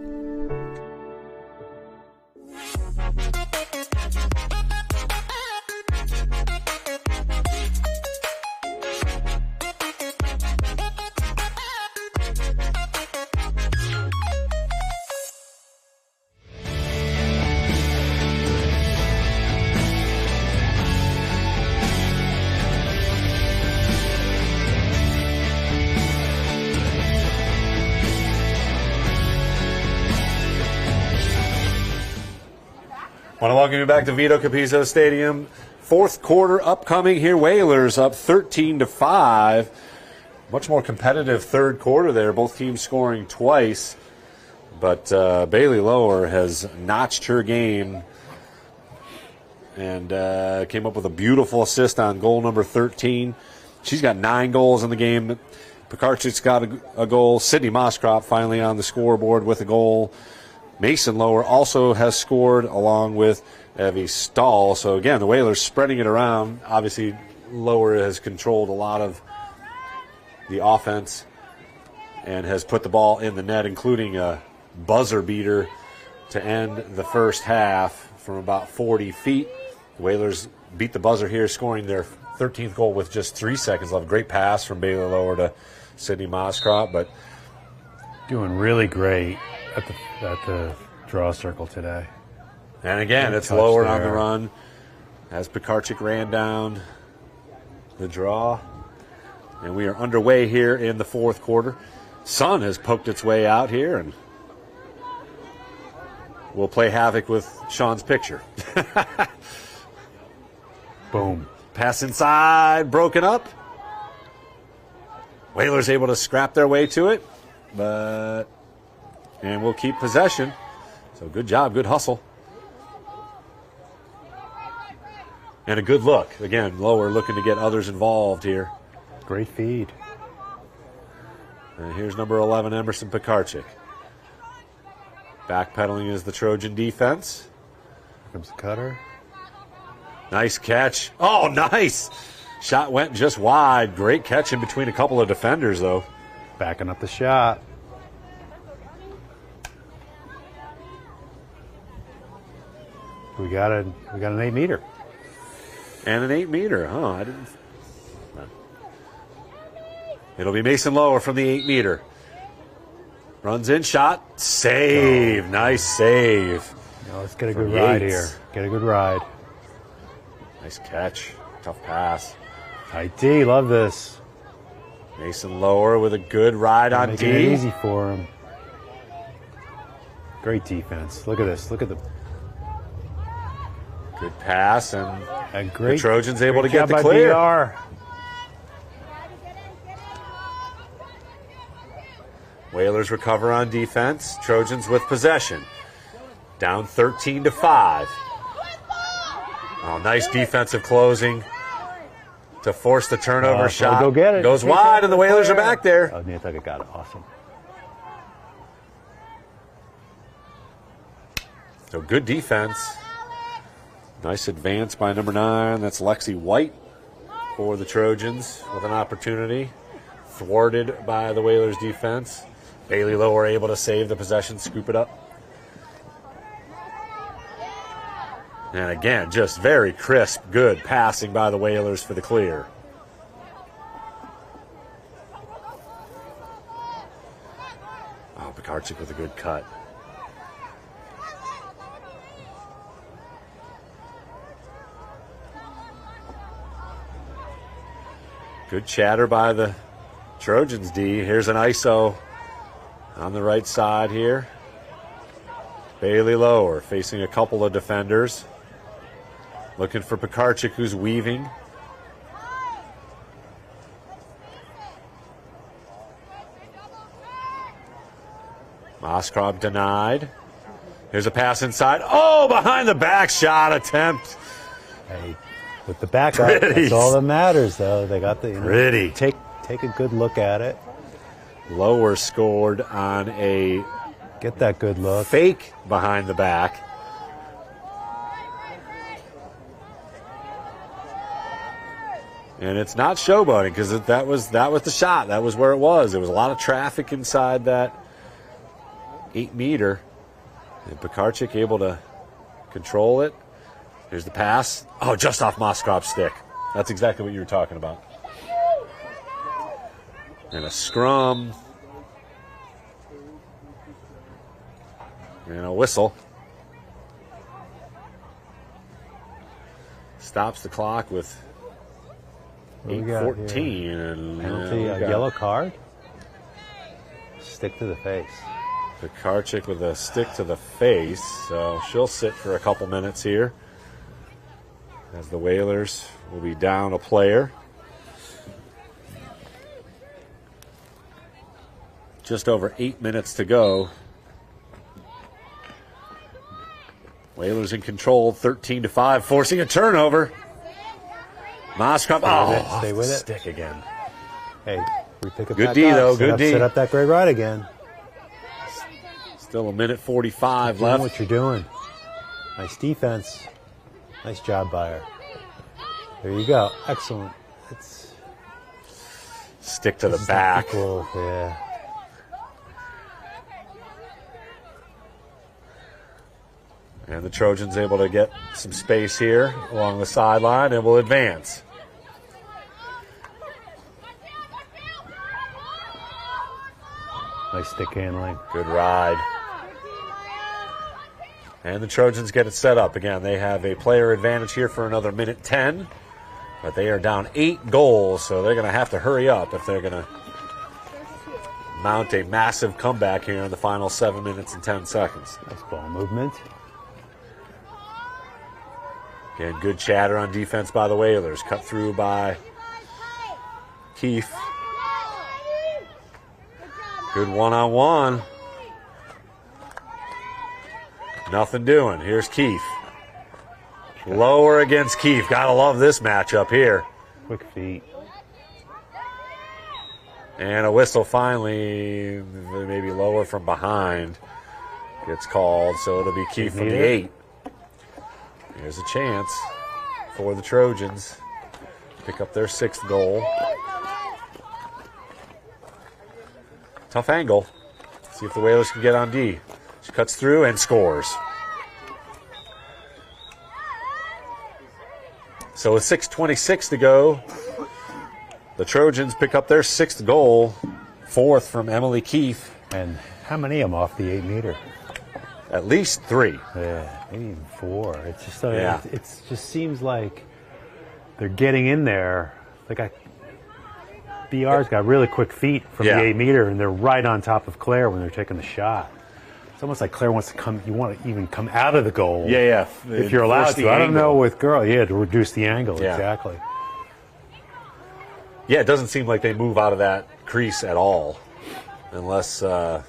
Speaker 9: Want to welcome you back to Vito Capizzo Stadium. Fourth quarter upcoming here. Whalers up 13-5. Much more competitive third quarter there. Both teams scoring twice. But Bailey Lower has notched her game and came up with a beautiful assist on goal number 13. She's got 9 goals in the game. Pekarchik's got a goal. Sydney Moscrop finally on the scoreboard with a goal. Mason Lower also has scored along with Evie Stahl. So, again, the Whalers spreading it around. Obviously, Lower has controlled a lot of the offense and has put the ball in the net, including a buzzer beater to end the first half from about 40 feet. The Whalers beat the buzzer here, scoring their 13th goal with just 3 seconds left. Great pass from Bailey Lower to Sydney Moscrop, but
Speaker 12: doing really great at the draw circle today.
Speaker 9: And again, it's Lower on the run as Pekarchik ran down the draw. And we are underway here in the fourth quarter. Sun has poked its way out here and will play havoc with Sean's picture.
Speaker 12: Boom.
Speaker 9: Pass inside, broken up. Whalers able to scrap their way to it, and we'll keep possession. So good job, good hustle. And a good look. Again, Lower looking to get others involved here.
Speaker 12: Great feed.
Speaker 9: And here's number 11, Emerson Pekarchik. Backpedaling is the Trojan defense.
Speaker 12: Here comes the cutter.
Speaker 9: Nice catch. Oh, nice. Shot went just wide. Great catch in between a couple of defenders, though.
Speaker 12: Backing up the shot. We got an 8-meter.
Speaker 9: And an 8-meter. Oh, I didn't. It'll be Mason Lower from the 8-meter. Runs in, shot, save. Nice save.
Speaker 12: No, let's get a good ride here. Get a good ride.
Speaker 9: Nice catch. Tough pass.
Speaker 12: Tight D, love this.
Speaker 9: Mason Lower with a good ride on
Speaker 12: Making
Speaker 9: D.
Speaker 12: it easy for him. Great defense. Look at this. Look at the
Speaker 9: good pass, and
Speaker 12: great,
Speaker 9: the Trojans able to get the
Speaker 12: by
Speaker 9: clear.
Speaker 12: BR.
Speaker 9: Whalers recover on defense. Trojans with possession. Down 13-5. Oh, nice defensive closing to force the turnover shot.
Speaker 12: Go get it.
Speaker 9: Goes wide, and the Whalers are back there.
Speaker 12: Oh, Nantucket got it. Awesome.
Speaker 9: So good defense. Nice advance by number 9. That's Lexi White for the Trojans with an opportunity. Thwarted by the Whalers defense. Bailey Lower able to save the possession, scoop it up. And again, just very crisp, good passing by the Whalers for the clear. Oh, Pekarchik with a good cut. Good chatter by the Trojans D. Here's an ISO on the right side here. Bailey Lower facing a couple of defenders. Looking for Pekarchik, who's weaving. Moscrop denied. Here's a pass inside. Oh, behind the back shot attempt.
Speaker 12: Hey, with the backup, that's all that matters, though. They got the
Speaker 9: pretty.
Speaker 12: Take a good look at it.
Speaker 9: Lower scored on a
Speaker 12: get that good look.
Speaker 9: Fake behind the back. And it's not showboating because that was the shot. That was where it was. There was a lot of traffic inside that 8-meter. And Pekarchik able to control it. Here's the pass. Oh, just off Moscrop's stick. That's exactly what you were talking about. And a scrum. And a whistle. Stops the clock with 8:14.
Speaker 12: Penalty, a yellow card. Stick to the face.
Speaker 9: Pekarchik with a stick to the face. So she'll sit for a couple minutes here as the Whalers will be down a player. Just over 8 minutes to go. Whalers in control, 13-5, forcing a turnover. Moscrop,
Speaker 12: stay with it.
Speaker 9: Stick again.
Speaker 12: Hey, we pick it
Speaker 9: good
Speaker 12: back
Speaker 9: D,
Speaker 12: up.
Speaker 9: though, good D.
Speaker 12: Set up that great ride again.
Speaker 9: Still a minute 45
Speaker 12: Keep
Speaker 9: left.
Speaker 12: doing what you're doing. Nice defense. Nice job by her. There you go. Excellent.
Speaker 9: Stick to the back.
Speaker 12: Cool. Yeah.
Speaker 9: And the Trojans able to get some space here along the sideline and will advance.
Speaker 12: Nice stick handling.
Speaker 9: Good ride. And the Trojans get it set up. Again, they have a player advantage here for another minute 10. But they are down 8 goals, so they're going to have to hurry up if they're going to mount a massive comeback here in the final 7 minutes and 10 seconds.
Speaker 12: Nice ball movement.
Speaker 9: Again, good chatter on defense by the Whalers. Cut through by Keefe. Good one-on-one. Nothing doing. Here's Keefe. Lower against Keefe. Gotta love this matchup here.
Speaker 12: Quick feet.
Speaker 9: And a whistle finally, maybe lower from behind, gets called. So it'll be Keefe from the 8. Here's a chance for the Trojans. Pick up their 6th goal. Tough angle. See if the Whalers can get on D. She cuts through and scores. So with 6:26 to go, the Trojans pick up their 6th goal, 4th from Emily Keefe.
Speaker 12: And how many of them off the 8-meter?
Speaker 9: At least 3.
Speaker 12: Yeah, maybe even 4. It's just
Speaker 9: Yeah.
Speaker 12: it just seems like they're getting in there. They got BR's got really quick feet from the 8-meter, and they're right on top of Claire when they're taking the shot. It's almost like Claire wants to come. You want to even come out of the goal.
Speaker 9: Yeah.
Speaker 12: If you're allowed to. I don't know with girl. Yeah, to reduce the angle.
Speaker 9: Yeah.
Speaker 12: Exactly.
Speaker 9: Yeah, it doesn't seem like they move out of that crease at all, unless
Speaker 12: or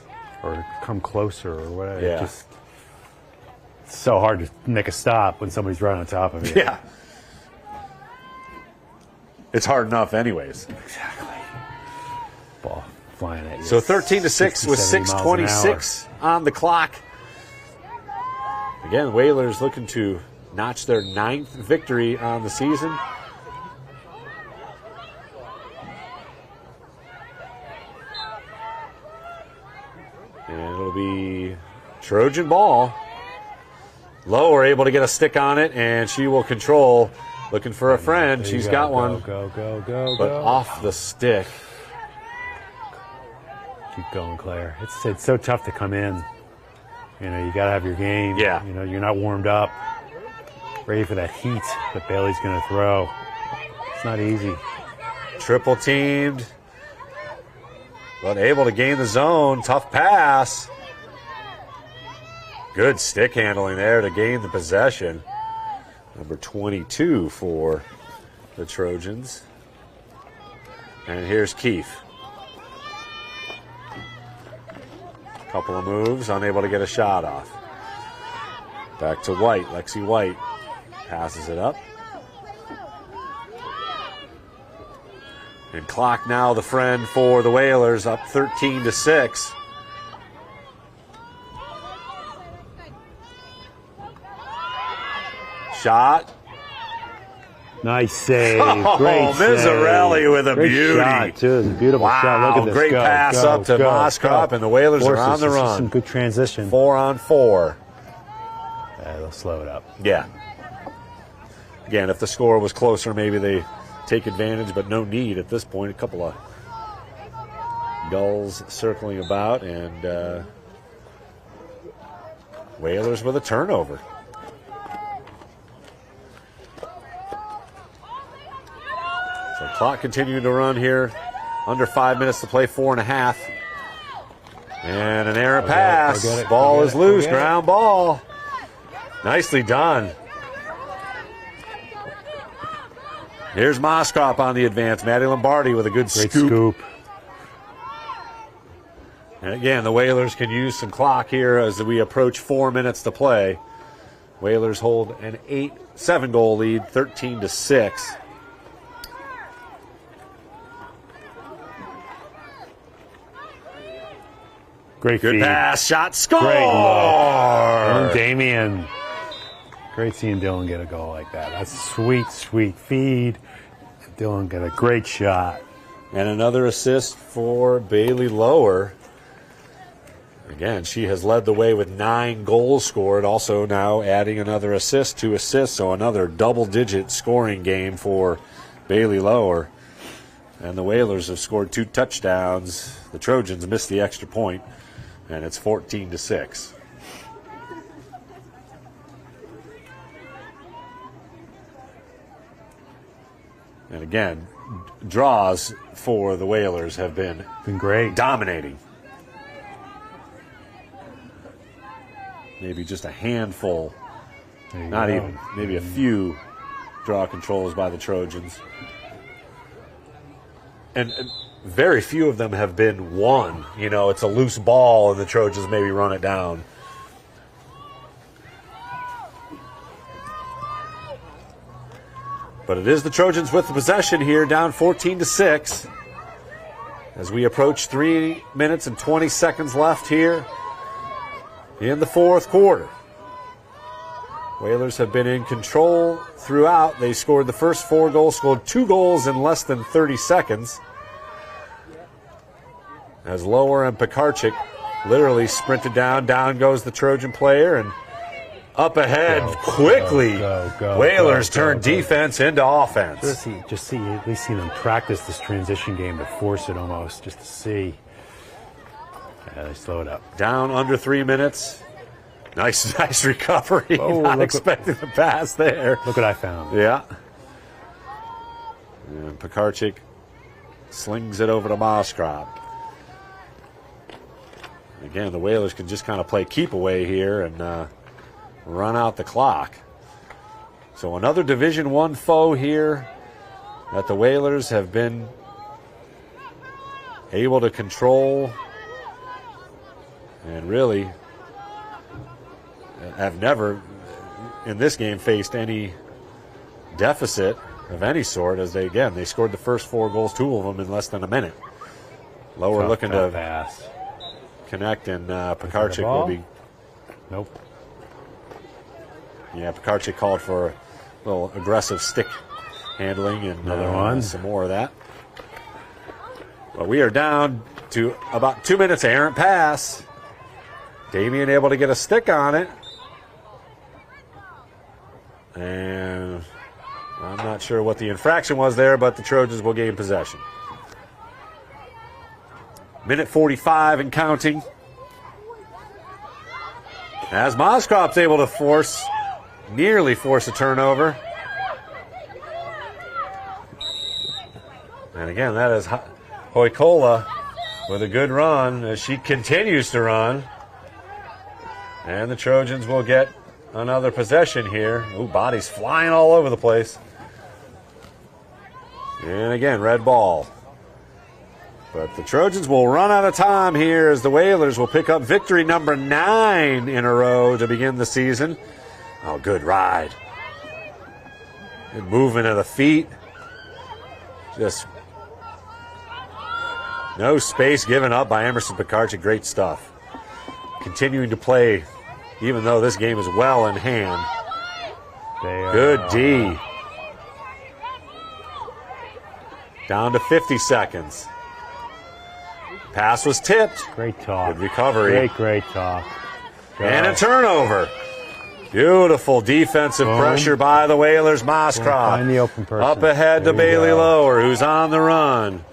Speaker 12: come closer or whatever.
Speaker 9: Yeah.
Speaker 12: It's so hard to make a stop when somebody's right on top of you.
Speaker 9: Yeah. It's hard enough anyways.
Speaker 12: Exactly. Ball flying at you.
Speaker 9: So 13-6 with 6:26 on the clock. Again, Whalers looking to notch their 9th victory on the season. And it'll be Trojan ball. Lower able to get a stick on it, and she will control. Looking for a friend. She's got one.
Speaker 12: Go.
Speaker 9: But off the stick.
Speaker 12: Keep going, Claire. It's so tough to come in. You know, you got to have your game.
Speaker 9: Yeah.
Speaker 12: You know, you're not warmed up, ready for that heat that Bailey's going to throw. It's not easy.
Speaker 9: Triple teamed. But able to gain the zone. Tough pass. Good stick handling there to gain the possession. Number 22 for the Trojans. And here's Keefe. Couple of moves, unable to get a shot off. Back to White. Lexi White passes it up. And clock now the friend for the Whalers, up 13-6. Shot.
Speaker 12: Nice save.
Speaker 9: Oh,
Speaker 12: Great save.
Speaker 9: Mizzarelli with a
Speaker 12: Great
Speaker 9: beauty.
Speaker 12: Shot, too. It's a beautiful shot. Look at this.
Speaker 9: Great pass up to Moskrop, and the Whalers are on the run.
Speaker 12: Some good transition.
Speaker 9: 4-on-4.
Speaker 12: Yeah, they'll slow it up.
Speaker 9: Yeah. Again, if the score was closer, maybe they take advantage, but no need at this point. A couple of gulls circling about, and Whalers with a turnover. So clock continuing to run here. Under 5 minutes to play, 4.5. And an errant pass. Ball is loose. Ground ball. Nicely done. Here's Moskrop on the advance. Maddie Lombardi with a good scoop. And again, the Whalers can use some clock here as we approach 4 minutes to play. Whalers hold an 7-goal lead, 13-6.
Speaker 12: Great
Speaker 9: Good
Speaker 12: feed.
Speaker 9: pass, shot, score!
Speaker 12: Great look. Damien. Great seeing Dylan get a goal like that. That's a sweet, sweet feed. Dylan got a great shot.
Speaker 9: And another assist for Bailey Lower. Again, she has led the way with 9 goals scored, also now adding another assist, 2 assists, so another double-digit scoring game for Bailey Lower. And the Whalers have scored 2 touchdowns. The Trojans missed the extra point, and it's 14-6. And again, draws for the Whalers have been
Speaker 12: great,
Speaker 9: dominating. Maybe just a handful, not even, maybe a few draw controls by the Trojans. And very few of them have been won. You know, it's a loose ball and the Trojans maybe run it down. But it is the Trojans with the possession here, down 14-6. As we approach 3 minutes and 20 seconds left here in the fourth quarter. Whalers have been in control throughout. They scored the first 4 goals, scored 2 goals in less than 30 seconds. As Lower and Pekarczyk literally sprinted down goes the Trojan player, and up ahead quickly. Whalers turn defense into offense.
Speaker 12: Just see, at least see them practice this transition game to force it almost, just to see. Yeah, they slow it up.
Speaker 9: Down under 3 minutes. Nice recovery.
Speaker 12: Oh,
Speaker 9: Not expecting the pass there.
Speaker 12: Look what I found.
Speaker 9: Yeah. And Pekarczyk slings it over to Moskrop. Again, the Whalers can just kind of play keep away here and run out the clock. So another Division I foe here that the Whalers have been able to control and really have never in this game faced any deficit of any sort, as they scored the first 4 goals, 2 of them in less than a minute. Lower looking to
Speaker 12: pass.
Speaker 9: Connect, and Pekarczyk will be.
Speaker 12: Nope.
Speaker 9: Yeah, Pekarczyk called for a little aggressive stick handling, and
Speaker 12: another one.
Speaker 9: Some more of that. But we are down to about 2 minutes. Errant pass. Damian able to get a stick on it. And I'm not sure what the infraction was there, but the Trojans will gain possession. Minute 45 and counting. As Moskop's able to nearly force a turnover. And again, that is Hoikola with a good run as she continues to run. And the Trojans will get another possession here. Ooh, bodies flying all over the place. And again, red ball. But the Trojans will run out of time here as the Whalers will pick up victory number 9 in a row to begin the season. Oh, good ride. Good movement of the feet. Just no space given up by Emerson Pekarczyk. Great stuff. Continuing to play, even though this game is well in hand. Good D. Down to 50 seconds. Pass was tipped.
Speaker 12: Great talk.
Speaker 9: Good recovery.
Speaker 12: Great talk.
Speaker 9: And a turnover. Beautiful defensive pressure by the Whalers. Moskrop.
Speaker 12: Find the open person.
Speaker 9: Up ahead to Bailey Lower, who's on the run.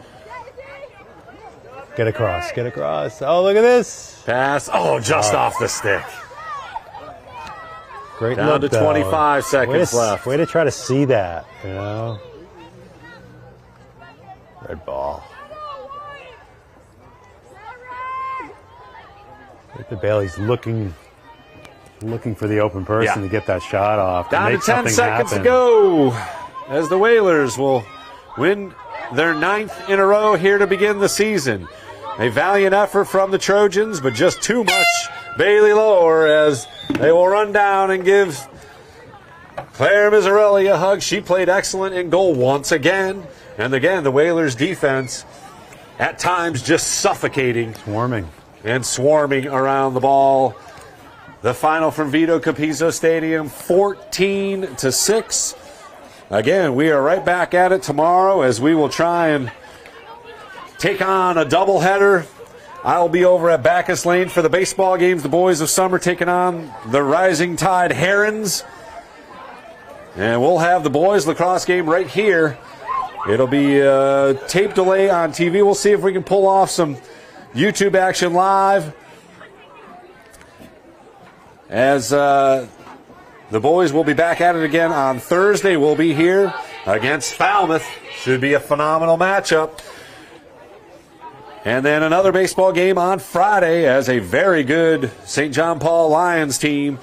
Speaker 12: Get across. Get across. Oh, look at this.
Speaker 9: Pass. Oh, just off the stick.
Speaker 12: Great
Speaker 9: down to 25 seconds left.
Speaker 12: Way to try to see that, you know. Red ball. The Bailey's looking for the open person to get that shot off.
Speaker 9: Down to 10 seconds
Speaker 12: happen.
Speaker 9: to go as the Whalers will win their 9th in a row here to begin the season. A valiant effort from the Trojans, but just too much Bailey Lower as they will run down and give Claire Mizzarelli a hug. She played excellent in goal once again. And again, the Whalers defense at times just suffocating. Swarming around the ball. The final from Vito Capizzo Stadium, 14-6. Again, we are right back at it tomorrow as we will try and take on a doubleheader. I'll be over at Bacchus Lane for the baseball games. The boys of summer taking on the Rising Tide Herons. And we'll have the boys lacrosse game right here. It'll be a tape delay on TV. We'll see if we can pull off some YouTube action live. As the boys will be back at it again on Thursday. We'll be here against Falmouth. Should be a phenomenal matchup. And then another baseball game on Friday as a very good St. John Paul Lions team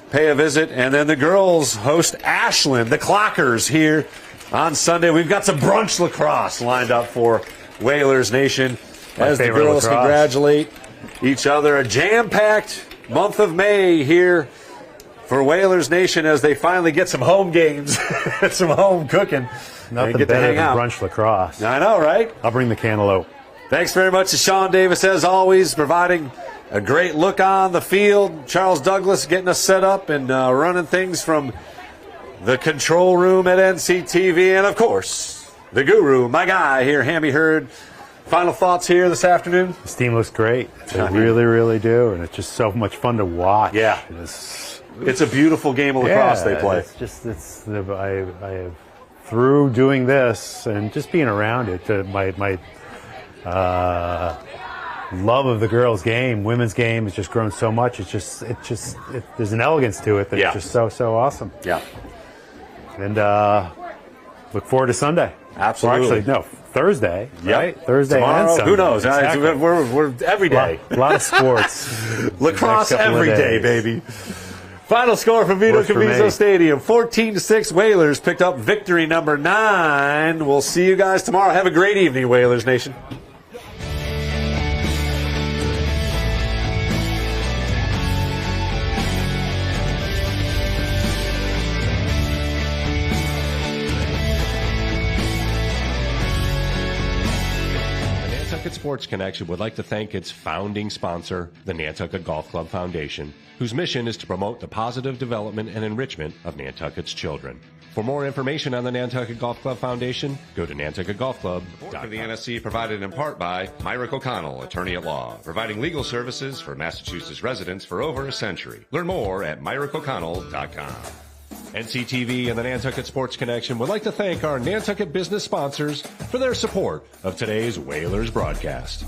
Speaker 9: pay a visit. And then the girls host Ashland, the Clockers, here on Sunday. We've got some brunch lacrosse lined up for Whalers Nation as the girls congratulate each other. A jam-packed month of May here for Whalers Nation as they finally get some home games, some home cooking.
Speaker 12: Nothing better than brunch lacrosse.
Speaker 9: I know, right?
Speaker 12: I'll bring the cantaloupe.
Speaker 9: Thanks very much to Sean Davis, as always, providing a great look on the field. Charles Douglas getting us set up and running things from the control room at NCTV. And, of course, the guru, my guy here, Hammy Hurd. Final thoughts here this afternoon?
Speaker 12: This team looks great. They really, really do. And it's just so much fun to watch.
Speaker 9: Yeah. It's a beautiful game of lacrosse they play.
Speaker 12: I through doing this and just being around it, my love of the girls' game, women's game has just grown so much. There's an elegance to it that's just so awesome.
Speaker 9: Yeah.
Speaker 12: And look forward to Sunday.
Speaker 9: Absolutely.
Speaker 12: Or actually, no, Thursday. Right? Thursday
Speaker 9: Tomorrow,
Speaker 12: and Sunday.
Speaker 9: who knows?
Speaker 12: Exactly.
Speaker 9: We're every day.
Speaker 12: A lot of sports.
Speaker 9: Lacrosse every day, baby. Final score from Vito Capizzo Stadium, 14-6. Whalers picked up victory number 9. We'll see you guys tomorrow. Have a great evening, Whalers Nation.
Speaker 10: Sports Connection would like to thank its founding sponsor, the Nantucket Golf Club Foundation, whose mission is to promote the positive development and enrichment of Nantucket's children. For more information on the Nantucket Golf Club Foundation, go to nantucketgolfclub.com.
Speaker 11: Support for the NSC provided in part by Myrick O'Connell, attorney at law, providing legal services for Massachusetts residents for over a century. Learn more at myrickoconnell.com.
Speaker 10: NCTV and the Nantucket Sports Connection would like to thank our Nantucket business sponsors for their support of today's Whalers broadcast.